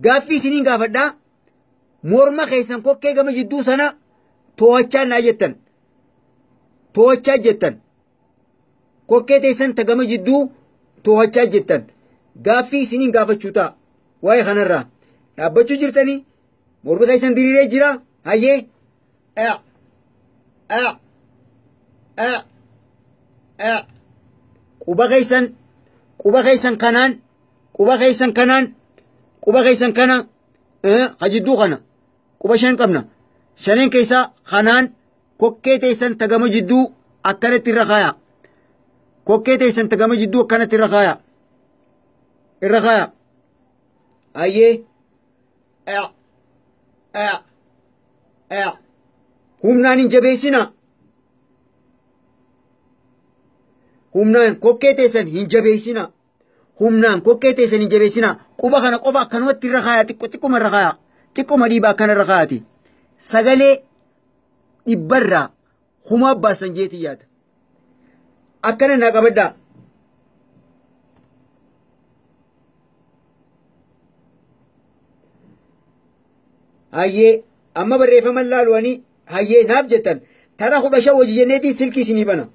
Gaaffii isiniin gaafadha. Morma keessan kokkee gama jidduu sana to'achaa naa jettan. To'achaa jettan. Kokkee teessan ta gama jidduu to'achaa jettan. Gaaffii isiniin gaafachuu ta'a. Waa'ee kanarraa dhaabbachuu jirtanii morma keessan diriiree jira. Hayyee quba keessan kana hajidduu kana quba shan qabna. Shaneen keessaa kanaan kokkee teessan ta gama jidduu akkanatti irra kaaya. Kokkee teessan ta gama jidduu akkanatti irra kaaya. Hayyee humnaan hin jabeessina. Humnaan kokkee teessan hin jabeessina. Quba kana qofa akkanumatti irra kaaya. Xiqquma irra kaaya. Xiqquma dhiibaa akkana irra kaayati. Sagalee dhibbarraa humaa baasan jeetii yaada. Akkana naa qabaddaa. Hayyee amma barreeffama laaluwanii hayyee naaf jettan tara 15 hojii jenneetiin silkii isinii bana.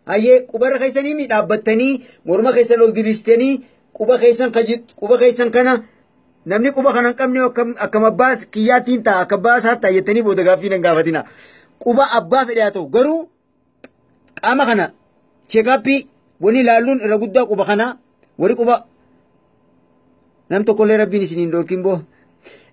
Hayyee qubarra keessanii mi dhaabbattanii morma keessan ol diriirtanii quba keessan kana namni quba kana hin qabne akkam abbaa kiyyaatiin ta'a akka abbaa isaa ta'a jettanii booda gaaffii nan gaafatina. Quba abbaa fedhe haa ta'u garuu qaama kana cheekaappii wani laalluun irra guddaa quba kanaa wani quba nam tokkollee rabbiin isiniin dhoorkin boo.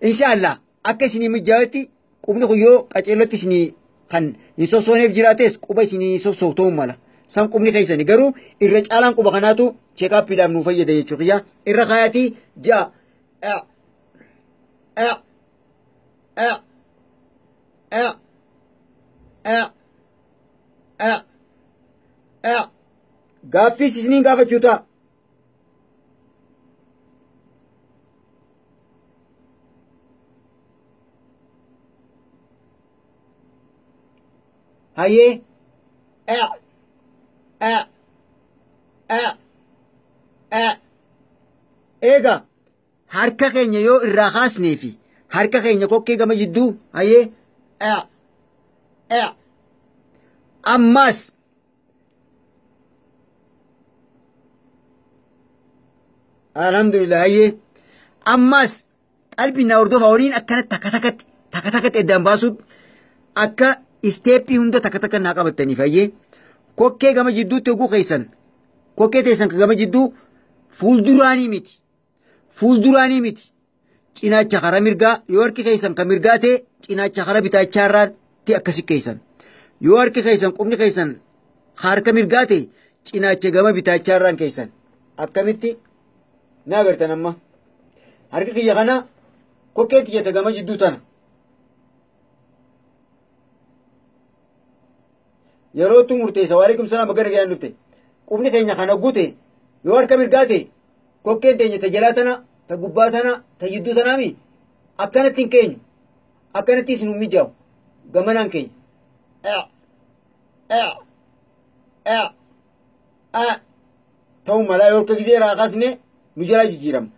Inshaallah akka isinii mijaa'etti qubni kun yoo qaceellotti isinii kan hin sossooneef jiraates quba isinii sossoof ta'uu mala. San qubni keessanii garuu irra caalaan quba kanaatu cheekaappiidhaaf nu fayyada jechuu kiyya. Irra kaayatii ja'a. Gaaffii isiniin gaafachuu ta'a. Hayyee eega harka keenya yoo irraa kaasnee fi harka keenya kokkee gama jidduu hayyee ammas alhamdulillah hayyee ammas qalbii na hordofaa waliin akkana takka takkatti eddaan baasuun akka isteeppii hunda takka naa qabattaniif hayyee kokkee gama jidduutti oguu keessan kokkee teessan gama jidduu fuulduraanii miti cinaacha kara mirgaa yoo harki keessan kan mirgaa ta'e cinaacha kara bitaachaarraatti akkasi keessan yoo harki keessan qubni keessan harka mirgaa ta'e cinaacha gama bitaachaarraan keessan akkamitti na agartan amma harki kiyya kana kokkee tiyyata gama jidduu tana yeroo tu murteessa waalaikum salaam bagara gayaan dhufte qubni keenya kana guute yoo harka mirgaa ta'e kokkeen teenya ta jalaa tana ta gubbaa tana ta jidduu tanaami akkanatti hin keenyu akkanatti isin mijaa'u gamanaan keenya ta'u malaa yoo harka gizee irraa kaasne nu jalaa jijjiirama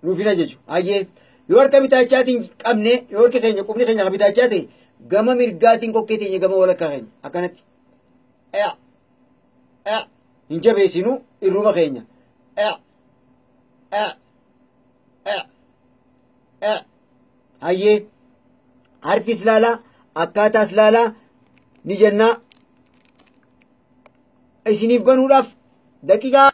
nuufina jechuudha hayyee yoo harka bitaachatiin qabne yoo harki keenya qubni keenya bitaachate gama mirgaatiin kokkee teenya gama walakkaa keenya akkanatti hin jabeessinu irruma keenya hayyee harfis laalaa akkaataas laalaa ni jennaa isiniif banuudhaaf daqiiqaa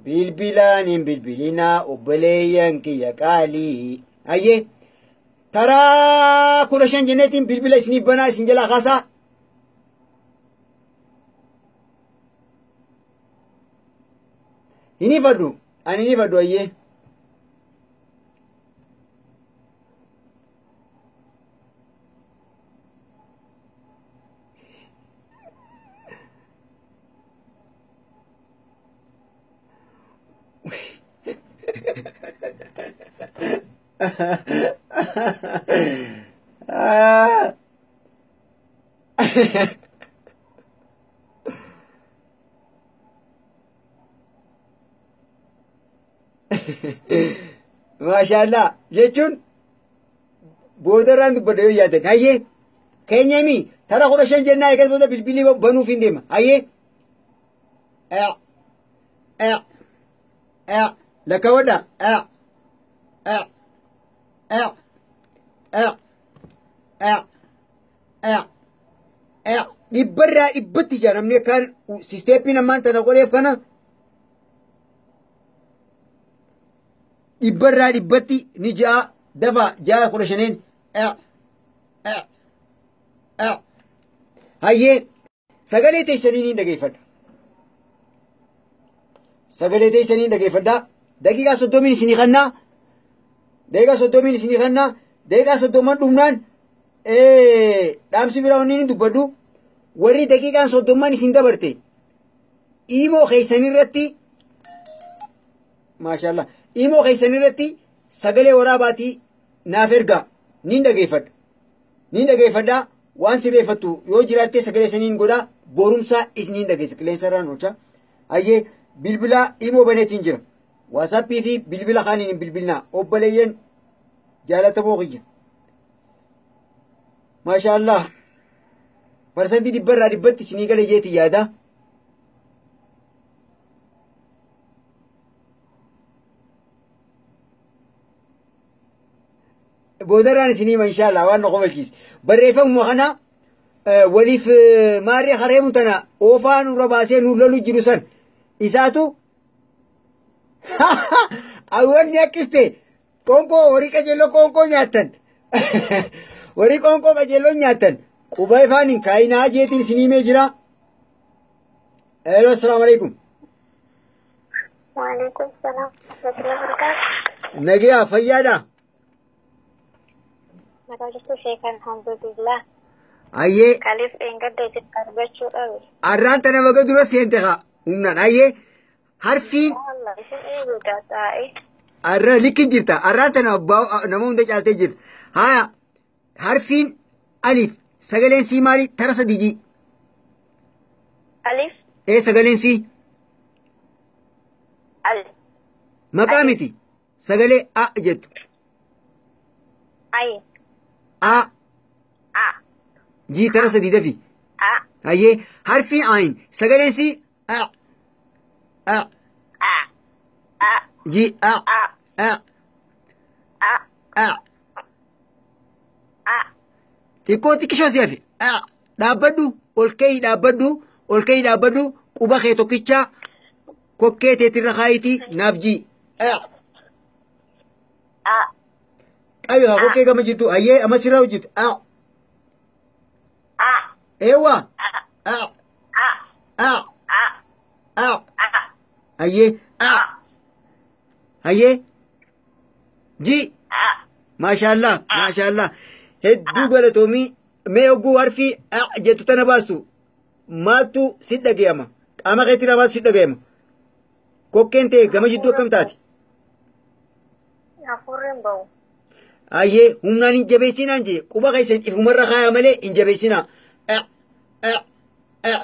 bilbilaan hin bilbilinaa obboleeyyan kiyya qaalii hayyee taraa 15 jenneetiin bilbila isiniif banaa isin jalaa kaasaa hin ifadhu ani hin ifadhu hayyee Maashaallah jechuun boodarraan dubbadha yoo yaatan hayyee keenyami tara 15 jennaa eegas booda bilbilii banuuf hin deema hayyee lakkaawwadha dhibbarraa dhibbatti ija namni akkaan sisteeppiin ammaan tana qoleef kana dhibbarraa dhibbatti ni ja'a dafa ja'a 15 hayyee sagalee teessanii ni dhageeffadha sagalee teessanii dhageeffadha daqiiqaa 30 isinii kannaa daqiiqaa 30 isinii kannaa daqiiqaa 30 dhumnaan dhaamsi biraa onni ni dubbadhu warri daqiiqaan 30 isin dabarte imoo keessan irratti maashaallah imoo keessan irratti sagalee waraabaatii naaf ergaa nin dhageeffadha waan sirreeffattu yoo jiraatte sagalee saniin godha borumsaa isiniin dhageessa qilleensa irraan oolcha hayyee bilbila imoo baneetiin jira waasappii fi bilbila kaaniin hin bilbilnaa obboleeyyan jaalatamoo kiyya maashaallah parsantii dhibbarraa dhibbatti isinii galee jeetii yaada boodarraan isinii maashaallah waan noqo malkiis barreeffamuma kana waliif maarree hareemu tana oofaa nurra baasee nu lolu jiru san isaatu awwanni akkiste qoonqoo horii qajeeloo qoonqoo nyaattan horii qoonqoo qajeeloo nyaattan quba ifaanin kaayinaa jeetiin isinii mee jira assalaamu alaikum Waalaikum salam warahmatullahi wabarakatuh. nagaa fayyaadha Nagaajitu Sheekh alhamdulillah. hayyee Kaliif eengadda itti argachuu dhabe. arraan tana baga dura seente haa humnaan hayyee harfiin Allah isin eeguudha taa'e. arra likki jirta arraan tana nama hunda caaltee jirta haya harfiin alif sagaleen sii maali tara sadiji Alif. sagaleen sii Alif. maqaa miti sagalee a jettu Ayin. a A. ji tara sadi dafi A. hayyee harfiin ayin sagaleen sii a A. A. ji a A. a A. a A. xiqqoo xiqqishoo si hafe dhaabbadhu ol ka'ii dhaabbadhu quba kee tokkichaa kokkee teetirra kaayitii naaf jii A. qabi haa kokkee gama jirtu hayyee amma sirraa hojjetu A. eewwa A. hayyee hayyee ji maashaallah hedduu galatoomii mee hogguu harfii jettu tana baastu maaltu si dhagayama qaama keetirraa maaltu si dhagayama kokkeen ta'e gama jidduu akkam taati Afurren ba'u. hayyee humnaan hin jabeessinaan jee quba keessan ifumarra kaaya malee hin jabeessinaa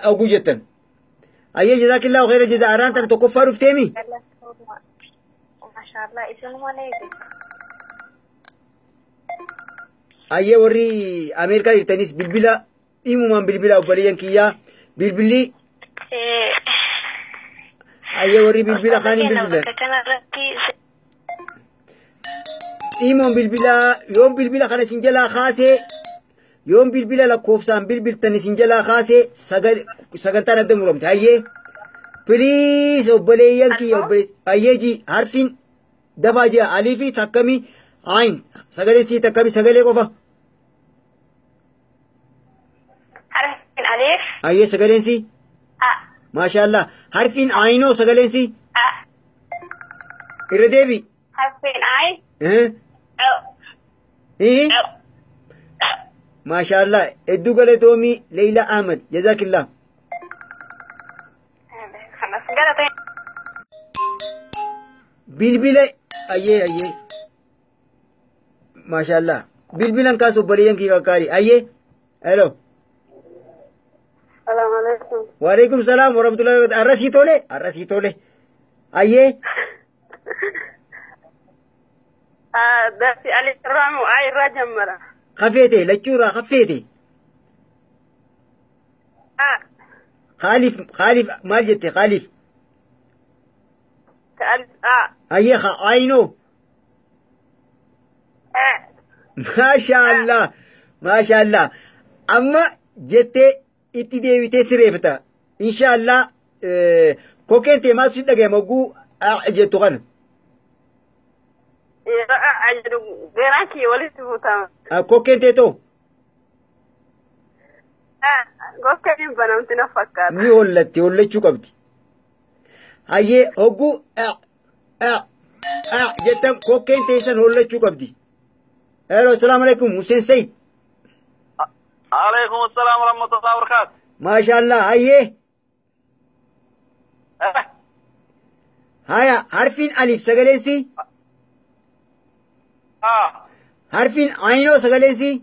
hogguu jettan أيه جزاك الله خير الجزاء أرانت أن تكفر فتيمي ما شاء الله اسمه عليك أيه وري أمريكا يرتنيس بالبلا إيمو من بالبلا وبليان كيا بالبلي أيه وري بالبلا خاني بالبلا إيمو بالبلا يوم بالبلا خاني سنجلا خاسي يوم بالبلا لكوفسان بالبل تاني سنجلا خاسي سجل تانا دمرم أيه بليز وبليان كيا وبلي أيه جي عارفين دفاجة أليفي تكمي عين سجل سي تكمي سجل كوفا حرف الألف أيه سجل سي ما شاء الله حرفين عينو سجل سي إردبي حرف العين إيه ما شاء الله الدوغلة تومي ليلى أحمد جزاك الله خلاص قلت بلبلة أيه أيه ما شاء الله بلبلة كاسو بريان كي كاري أيه هلو السلام عليكم وعليكم السلام ورحمة الله وبركاته الرسي تولي أيه درسي الإكرام وآي رجم مرة خفيتي لتشورا خفيتي خالف مال جتي خالف كألف أيه عينو ما شاء الله ما شاء الله أما جتي اتدي ويتي سريفتا إن شاء الله كوكنتي ما تسيد لك موجو جتو غن غيرانكي ولي تفوتام كوكنتي تو غوكني بنامتنا فكر مي ولت شو قبتي أيه هوجو جتم كوكنتي سن ولت شو قبتي الو السلام عليكم حسين سيد عليكم السلام ورحمة الله وبركاته ما شاء الله أيه هيا حرفين ألف سجلسي حرفين عينو سجلسي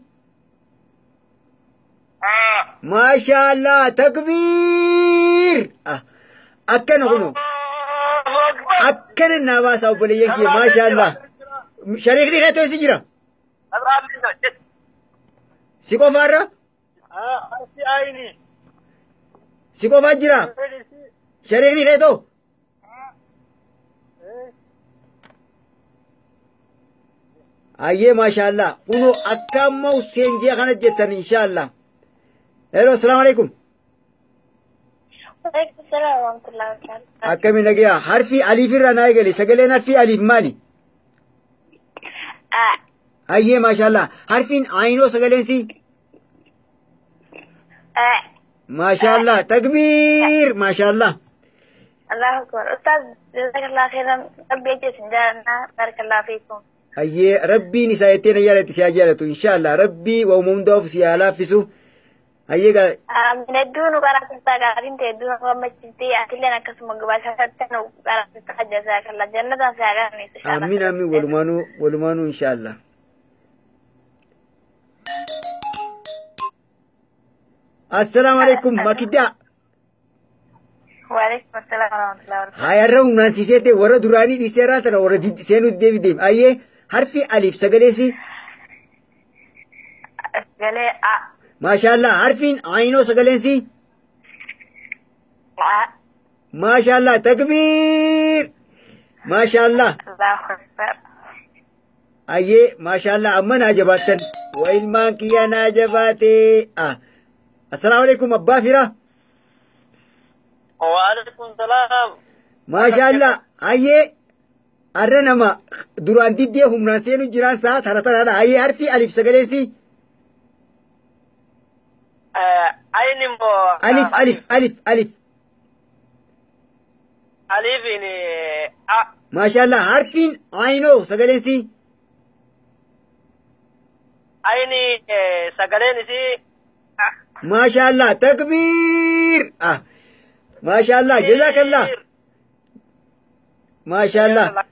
ما شاء الله تكبير أكن هنو أكن النواس أو بليانكي ما شاء الله شريك لي خيتو سجرا سيكو فارا سيكو فاجرا شريك لي خيتو أيه ما شاء الله كنو أكام وسينجي خانت جتن إن شاء الله هلو السلام عليكم وعليكم السلام ورحمة الله وبركاته أكامي نجيا حرفي ألف الرناي قالي سجلين حرفي ألف مالي أيه ما شاء الله حرفين عينو سجلين سي ما شاء الله تكبير ما شاء الله الله أكبر أستاذ جزاك الله خيرا ربي يجزي سنجانا بارك الله فيكم أيه ربي نسايتين يالتي سياجالتو إن شاء الله ربي وممدوف سيالا فيسو أيه قال من الدون وقرأت استاقارين تدون ومجدتي أكلنا كسم قباشا ستنو وقرأت استاقار جزاك الله جنة سياقارني إن شاء الله آمين آمين ولمانو إن شاء الله السلام عليكم ماكدا وعليكم السلام ورحمة الله وبركاته هاي الرهم نانسي سيتي ورا دراني دي سيراتنا ورا سينو ديفي ديم أيه حرفي ألف سجلسي سجلي ما شاء الله حرفين عينو سجلسي ما شاء الله تكبير ما شاء الله الله أكبر أيه ما شاء الله أما ناجباتن وإلمان كيا ناجباتي السلام عليكم أبا فيرا وعليكم السلام ما شاء الله أيه أرنما دران دي هم ناسينو جيران ساعة هرطان أيه حرفي ألف سجلسي ألف ألف ألف ألف ألف ما شاء الله حرفين عينو سجلسي عيني سجلين سي ما شاء الله تكبير ما شاء الله جزاك الله ما شاء الله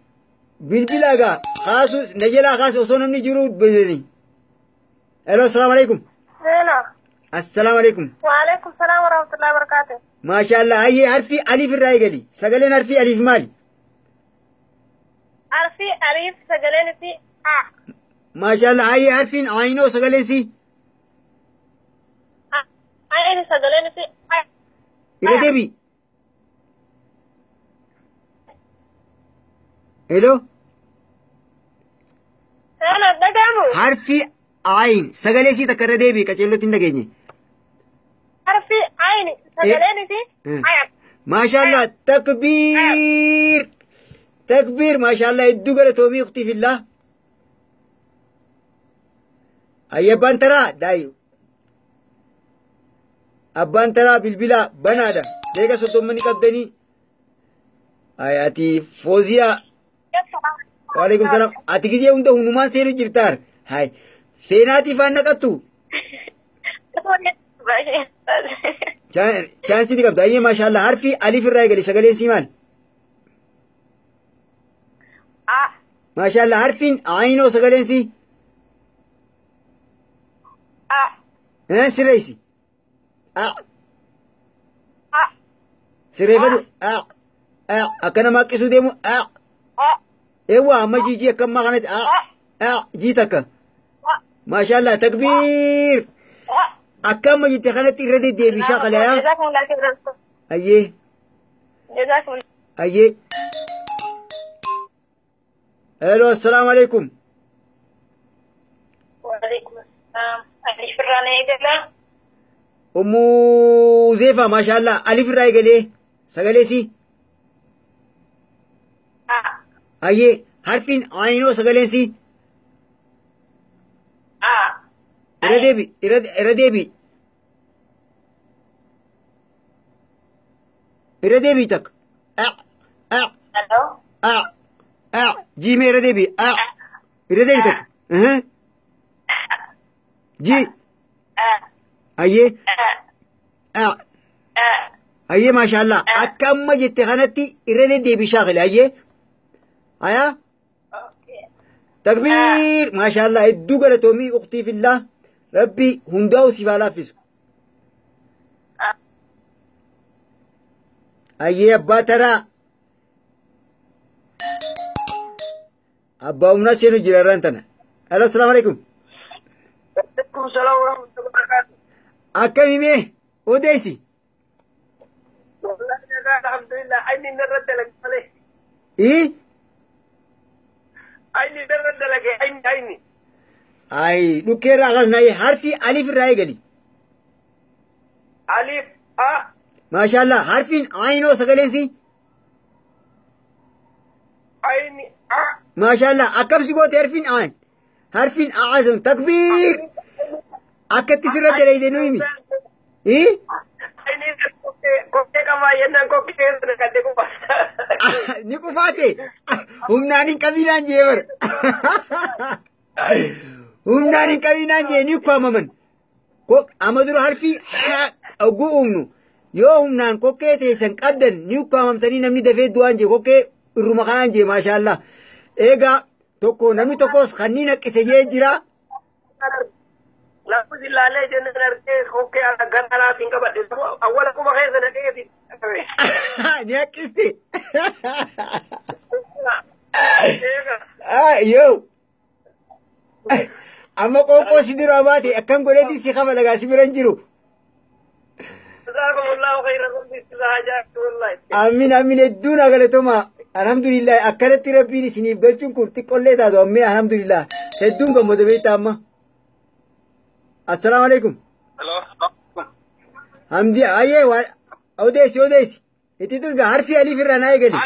بالبلاغا خاص نجلا خاص وصونا من جرود بني الو السلام عليكم هلا السلام عليكم. وعليكم السلام ورحمة الله وبركاته. ما شاء الله. هي عرفي ألف الرايقلي سجلين عرفي ألف مالي. عرفي ألف سجلين في ما شاء الله. هي عرفين عينو سجلين سي. عين سجلين في إلى دبي. hello. أنا دقامو. عرفي عين سجلين سي تكرر دبي كتير تندقيني. عرفي عين سجلين في عين. ما شاء الله. تكبير تكبير ما شاء الله. الدقرة تومي أختي في الله. أي بانترا دايو أبان ترى بالبلا بنادا ليك سوتم مني كبدني آياتي فوزيا وعليكم السلام أتيجي جاي عنده هنومان سيرو جرتار هاي سيناتي فانا كتو chance ni qabda. Ayye mashallah harfi alif irraa eegali sagaleen siimaan. Mashallah harfiin aynoo sagaleen sii. Sirreessi. Sirreeffadhu. Akkana maaqqisuu deemu. Eewwa amma jiijii akkammaa kanatti. Jii takka. Mashallah takbiir. Akkam jitte kanatti irra deddeebii shaaqalayaa. Ayyee. Ayyee. Hello, assalamu alaikum. وعليكم السلام. ألف الرانة يقلا. Ummu Zefa mashallah alif irraa eegalee sagaleesi. Ayyee harfiin aynoo sagaleensi. Irra deebi takka. Jiimee irra deebi. takka. Ji. Ayyee. Ayyee mashallah akka amma jette kanatti irra deebi shaaqile ayyee. Ayaa. Takbiir mashallah hedduu galatoomii ukhtii fillah rabbi hundaa'u siif haa laaffisu. Ayyee abbaa taraa. Abbaa humna seenu jira irraan tana. Hello, assalamu alaikum. Waalaikum salaam wa rahmatullahi wa barakatuh. Akkami mee odeessi. Alhamdulillah ayni narra dalage malee. Ayni narra dalage ayni. Ay dhukkeerraa akkas naayee harfi alif irraa eegali. Alif Mashallah harfiin aynoo sagaleensi. ayni Mashallah akkam goote harfiin ayn. Harfiin aazam takbiir. Akkatti sirra daleeyde nu himi. ayni kokkee qabaa yennaan kokkee sana kadde kufaata. Ni kufaate. Humnaan hin qabinaan jee bar. Humnaan hin qabinaan jee ni kwaamaman. Amma dura harfii oguu uumnu. Yoo humnaan kokkee teessan qabdan ni ukkaamamtanii namni dafee du'aan jee kokkee irruma kaan jee maashaallah. Eegaa tokko namni tokkos kanniin haqqise jee jira. Lafu zilaalee jennaan argee kokkee ganalaatiin qabadhe awwala kuma keessa naqeeti. Ni haqqiste. Yoo. Amma qoonqoo si dura baate akkam godheetiin si qaba lagaa si biran jiru. Amin amin hedduun galatoma. Alhamdulillah akkanatti rabbiin isiniif galchuun kun xiqqollee taatu ammee alhamdulillah hedduun gammada beekta amma. Assalaamu alaikum. Hamdi ayyee odeessi. Itti tusga harfi alif irraa naa eegali.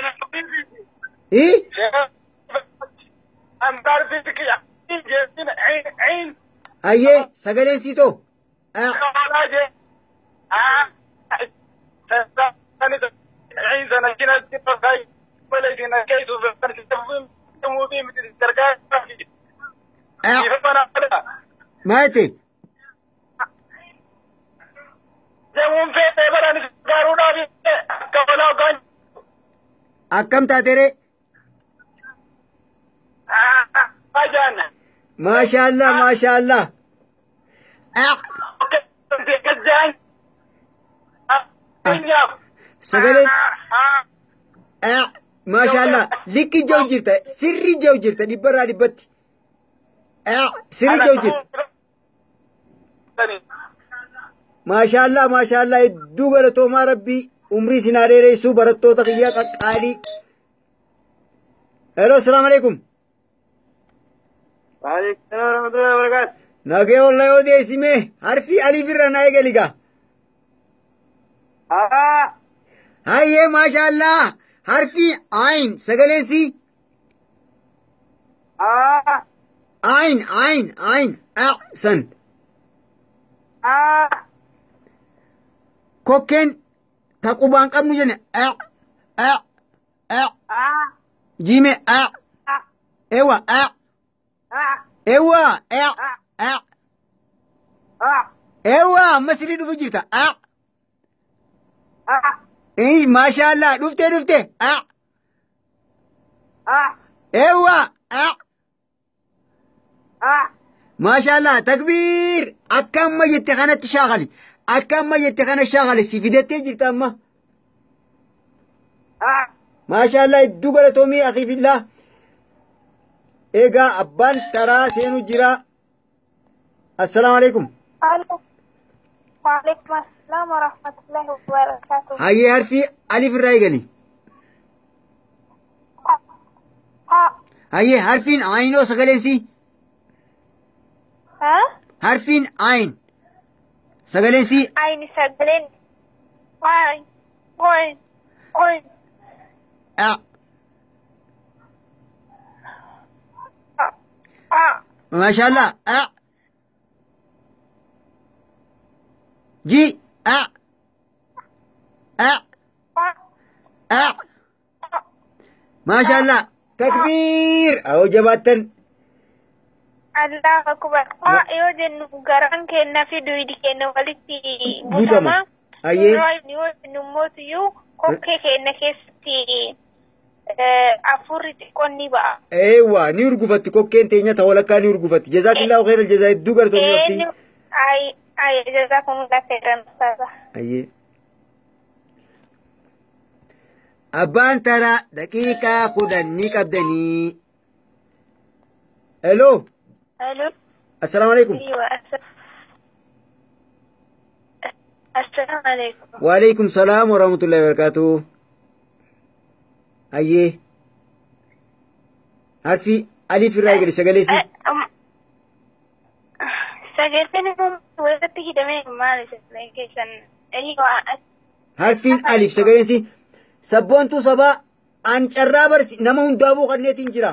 Ayyee sagaleen siitoo. Maate. Akkam taatere? Mashallah. sagaleen maashaallah likki jau jirta sirri jau jirta dhibbarraa dhibbatti sirri jau jirta maashaallah hedduu galatoomaa rabbii umrii isin haa dheereessuu barattoota kiyyaa qaqqaalii. Hello, assalamu alaikum. Waalaikum salam warahmatullahi wabarakatuh. Nagee wallahi yoo deesime harfi alif irra na eegaliga. Hayyee maashaallah harfi ayin sagaleensi. Ayin san. Kokkeen taqubaan qabnu jenne jime ewa masri dhufu jirta maashaallah dhufte ewa maashaallah takbiir akkamma jette kanatti shaakali akkamma jette kana shaakali si fidattee jirta amma maashaallah hedduu galatoomii aqiifillah eegaa abbaan taraa seenu jira assalaamu alaikum وعليكم السلام ورحمة الله وبركاته. hayyee harfi alif irraa eegali hayyee harfiin ayinoo sagaleensi harfiin ayin sagaleensi عين سجلين عين maashaallah ji maashaallah takbiir awoo jabaattan الله أكبر يوجد نقران كنا في دويد كنا ولتي بوتما أيه يوجد نموت يو كوكي كنا كستي أفوري تكوني بقى أيوة نيرجوفت كوكين تيجي تقول لك نيرجوفت جزاك الله خير الجزاء دوغر تومي أي جزاكم الله خيرا أستاذة أيه أبان ترى دقيقة خدني كبدني ألو ألو السلام عليكم أيوة السلام عليكم وعليكم السلام ورحمة الله وبركاته أيه عارفي ألف الراجل سجلسي سجلتني وقتي دمي ما لسه كيسن أيوة harfiin alif sagalensi sabboontuu sabaa an carraa barsi nama hundaafuu kanneetiin jira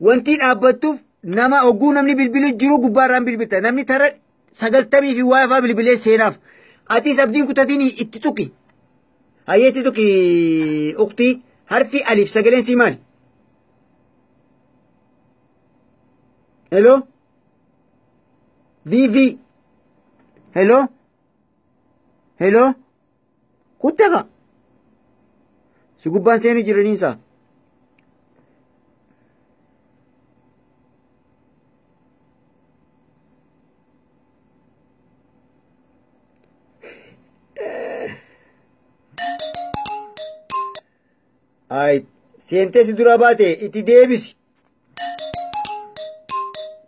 wanti dhaabbattuuf nama oguu namni bilbilu jiru gubbaarraan bilbilta namni tara 90 fi waafaa bilbilee seenaaf atis abdiin kutatiin itti tuqi hayyeetti tuqi uktii harfi alif sagalensi maali hello vivi hello hello kuttaka si gubbaan seenu jiraniinsa ay seentee si dura baate itti deebisi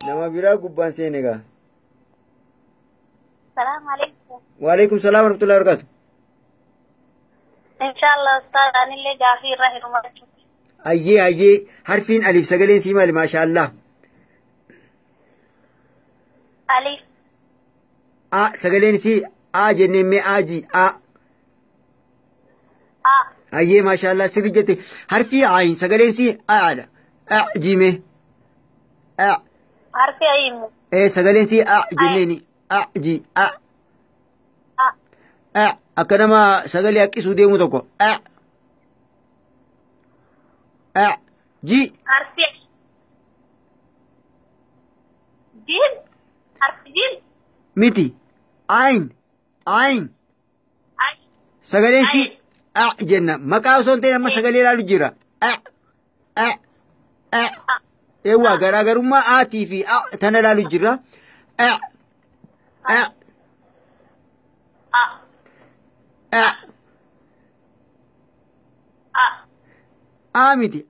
nama biraa gubbaan seene gaa السلام عليكم وعليكم السلام ورحمة الله وبركاته إن شاء الله أستاذ أنا اللي جافي رهي رمضان أيه حرفين ألف سجلين سيمالي ما شاء الله ألف سجلين سي جنين مي آجي أيه ما شاء الله سجلتي حرفي عين سجلين سي أعلى جيمي حرفي عين إيه سجلين سي جنيني جي أكنما سجلي أكيس ودي متوكو جي حرفي جيم حرف جيم ميتي عين سجلين سي جنة مكاو سنتين أما سجلي لا لجيرا إيوا غراغر ما آتي في تنا لا لجيرا آمتي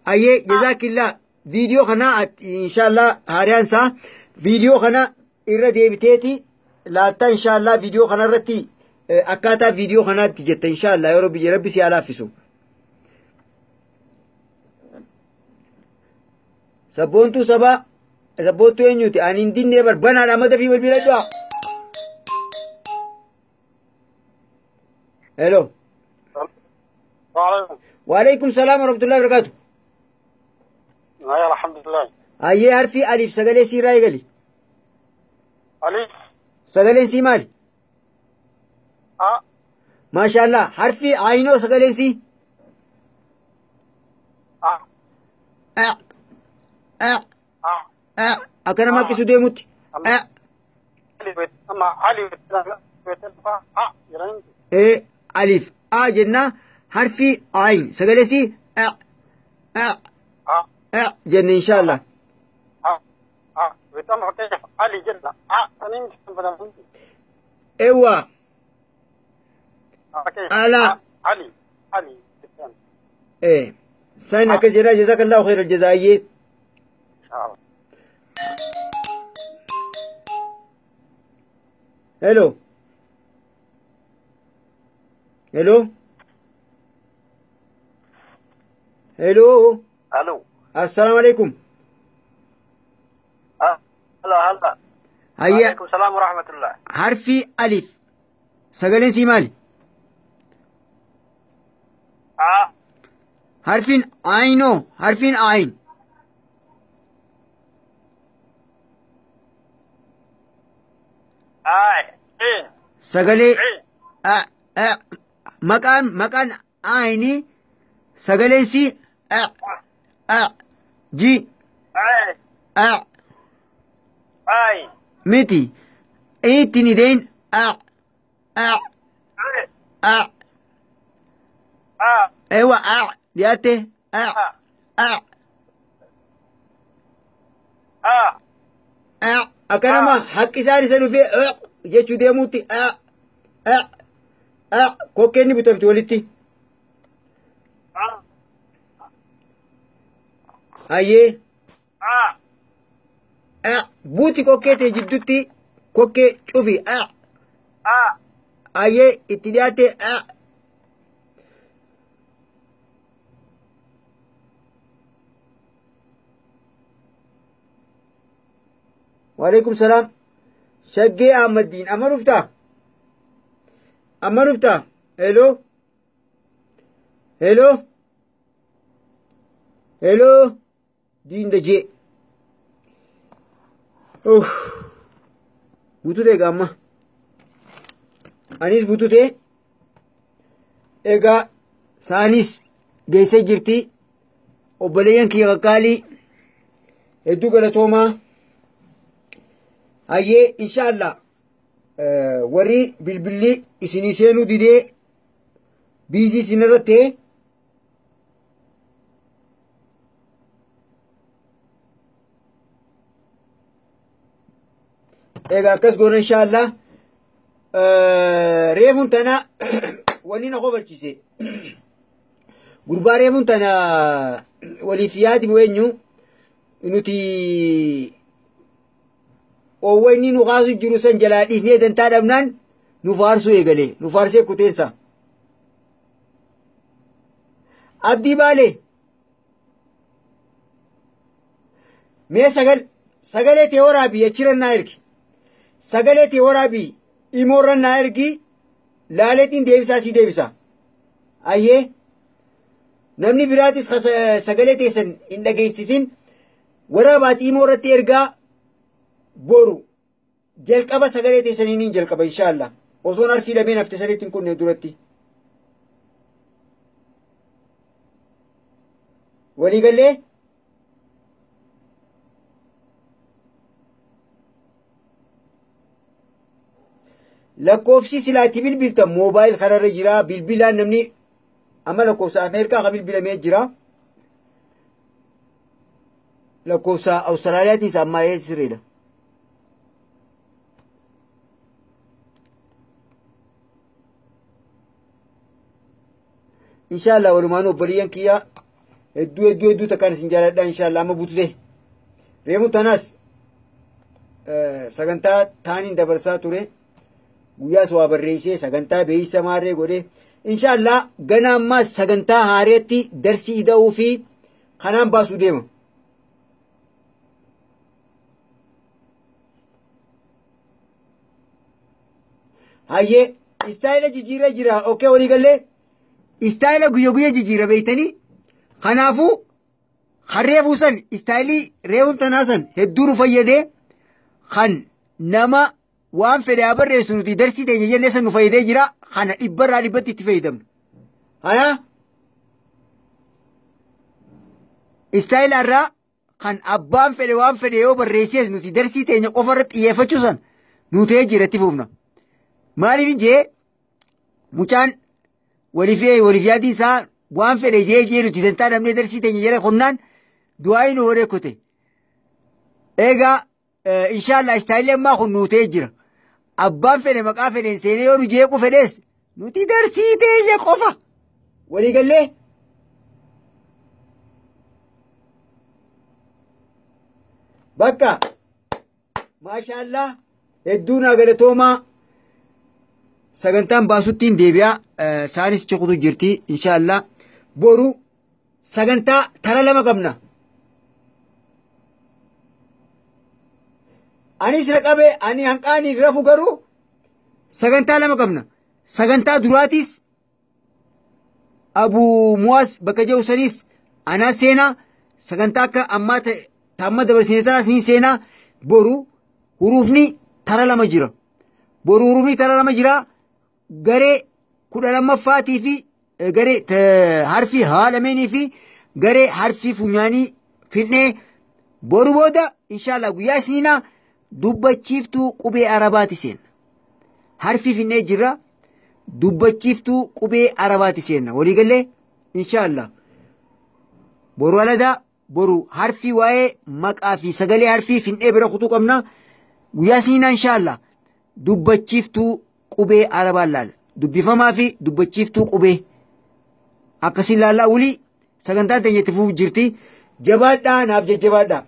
أيه جزاك الله فيديو خنا إن شاء الله هاريان سا فيديو خنا إرى بتيتي لا إن شاء الله فيديو خنا رتي أكاتا فيديو خنا تجت إن شاء الله يا رب يا رب سيالا فيسو سبونتو سبا سبونتو إنيوتي أن دين نبر بنا رمضة في بالبلاد دوا هلو وعليكم السلام ورحمة الله وبركاته يا الحمد لله أيه عارفي ألف سجلة سي راي قالي ألف سجلة سي مال ما شاء الله حرفي عينو سجلة سي أكنا ما كسو ديموت إيه ألف جنة حرفي عين سجلة سي جنة إن شاء الله ايوه على علي ايه سنة كجرا جزاك الله خير الجزاء ان شاء الله هلو هلو هلو الو السلام عليكم هلا هيا عليكم السلام ورحمة الله حرفي ألف سجلين سيمالي حرفين عينو حرفين عين سجلي مكان عيني سجلين سي جي متي ايتني دين ايوه دياتي اكرما حقي ساري سلو في جيتشو ديموتي كوكيني بتمتي ولتي ايه بوتي كوكيتي جدوتي كوكي شوفي ايه اتدياتي وعليكم السلام شقي أحمد الدين أما رفتا هلو دين دجي بوتوتee gaamma anis bututee egaa saanis geessee jirti obboleeyyan kiyya qaqqaalii hedduu galatoomaa hayyee inshaallah warri bilbilli isinii seenuu didee biizii isinirratti egaa akkas goona inshaallah reefun tana wanni na kofachiise gurbaa reefun tana waliif yaadi eenyu nuti owwayni nu kaasu jiru san jalaa dhiisnee dantaa dhabnaan nu faarsuu eegale nu faarsee kuteessa abdii baalee mee sagalee tee waraabii achiran naa ergi sagalee tee waraabii imoorran naa ergi laaleetiin deebisaa sii deebisa ayyee namni biraatis sagalee teessan hin dhageessisin waraabaati imoorratti ergaa boru jalqaba sagalee teessaniin hin jalqaba inshaallah osoon harfii lameen hafte saniitti hin kunne duratti waliigallee lakkoofsi silaatti bilbiltan moobaayil kanarra jira bilbilaan namni amma lakkoofsa ameerikaa ka bilbilamee jira lakkoofsa awustiraaliyaatiis ammaa sirriidha inshallah walumaan obboliyan kiyya hedduu takkaan isin jaaladha inshallah amma butute reemu tanas sagantaa taaniin dabarsaa ture guyyaas waa barreessee sagantaa beeysa maarree godhe inshallah gana ammaas sagantaa haareetti darsii ida'uu fi kanaan baasuu deema. Hayyee istaayila jijjiiree jira okkee walii gallee istaayila guyya jijjiira beeytanii kanaafuu harree fuusan istaayilii reewun tanaa san hedduu nu fayyadee kan nama waan fedhe barreessu nuti darsii teenya jennee san nu fayyadee jira kana 100% itti fayyadamnu. Haya istaayila irraa kan abbaan fedhe waan fedhe yoo barreessees nuti darsii teenya qofa irratti xiyyeeffachuu san nu ta'ee jira itti fufna. Maaliif jee mucaan waliif yaadii isaa waan fedhe jee nuti dantaa namnee darsii teenya jala qonnaan du'aayi nu horee kote. Egaa inshallah istaayilii ammaa kun nu ta'ee jira. Abbaan fedhe maqaa fedheen seenee yoo nu jeequ fedhees nuti darsii teenya qofa walii gallee. Bakka maashaallah hedduu naa galatoomaa. Sagantaan baasuttiin deebi'aa saanis cuqutu jirti inshallah boru sagantaa tara lama qabna. Anis raqabe ani hanqaaniif rafu garuu sagantaa lama qabna. Sagantaa duraatis Abu Muwaas bakka jiru sanis anaa seenaa sagantaa akka ammaa tamma dabarsine tanaas ni seenaa boru huruufni tara lama jira. Boru huruufni tara lama jira. Garee 12ffaatii fi garee harfii haalameenii fi garee harfii funyaanii fidnee boru booda inshallah guyyaa isniinaa dubbachiiftuu qubee arabaati seenna. Harfii fidnee jirra dubbachiiftuu qubee arabaati seenna walii gallee inshallah boru aladaa boru harfii waa'ee maqaa fi sagalee harfii fidnee bira kutuu qabna guyyaa isniinaa inshallah dubbachiiftuu qubee arabaan laala dubbifamaa fi dubbachiiftuu qubee akkasiin laallaa wulii sagantaan teenya itti fufuuf jirti jabaadhaa naaf jajjabaadhaa.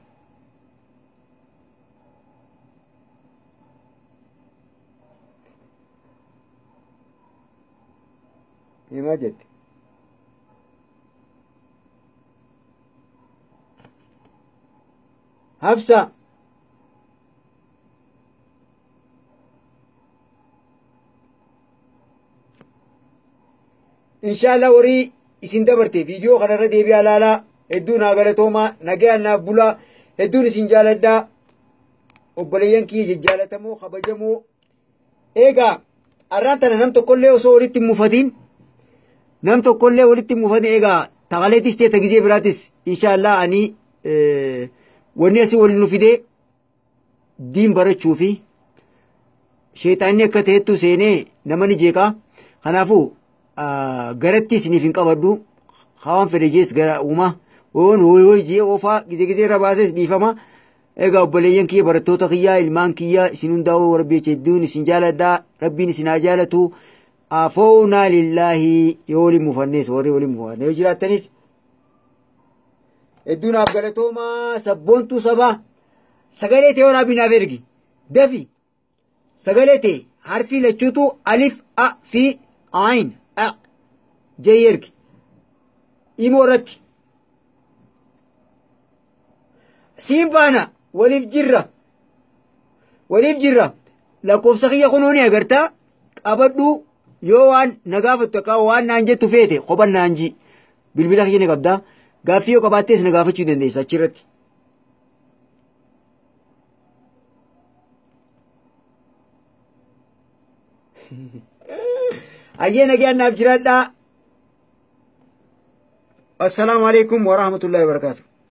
Himaa jette. Hafsa. inshallah warii isin dabarte viidiyoo kanarra deebi'aa laalaa hedduu naa galatoomaa nagayaan naaf bulaa hedduun isin jaaladhaa obboleeyyan kiyya jajjaalatamoo kabajamoo eegaa arraan tana nam tokkollee osoo walitti hin mufatiin nam tokkollee walitti hin mufatin eegaa taqaleetis ta'e gizee biraatis inshallah ani wanni asii waliin nu fidee diin barachuu fi sheexaanni akka ta'ettu seenee nama ni jeeqaa kanaafuu garatti isiniif hin qabaddu hawaan fedhe jees gara uumaa woon jee oofaa gizee irra baases dhiifama egaa obboleeyyan kiyya barattoota kiyyaa ilmaan kiyya isin hundaa'uu rabbii hedduun isin jaaladhaa rabbiin isin haa jaalatu afoonaa lillaahi yoo waliin mufannees warri waliin mufanne yoo jiraattanis hedduun naaf galatoomaa sabboontuu sabaa sagalee ta'e waraabbii naaf ergi dafi sagalee ta'e harfii lachuutu alif a fi ayin jee ergi imoo irratti siin baana waliif jirra lakkoofsa kiyya kunuuni agartaa qabadhu yoo waan nagaafattu akka waan naan jettu feete kophan naan ji bilbila kiyya ni qabdaa gaaffii yoo qabaattees na gaafachuu dandeessa achirratti. Ayyee nagayaan naaf jiraadhaa. Assalaamu alaikum wa rahmatullahi wa barakatuh.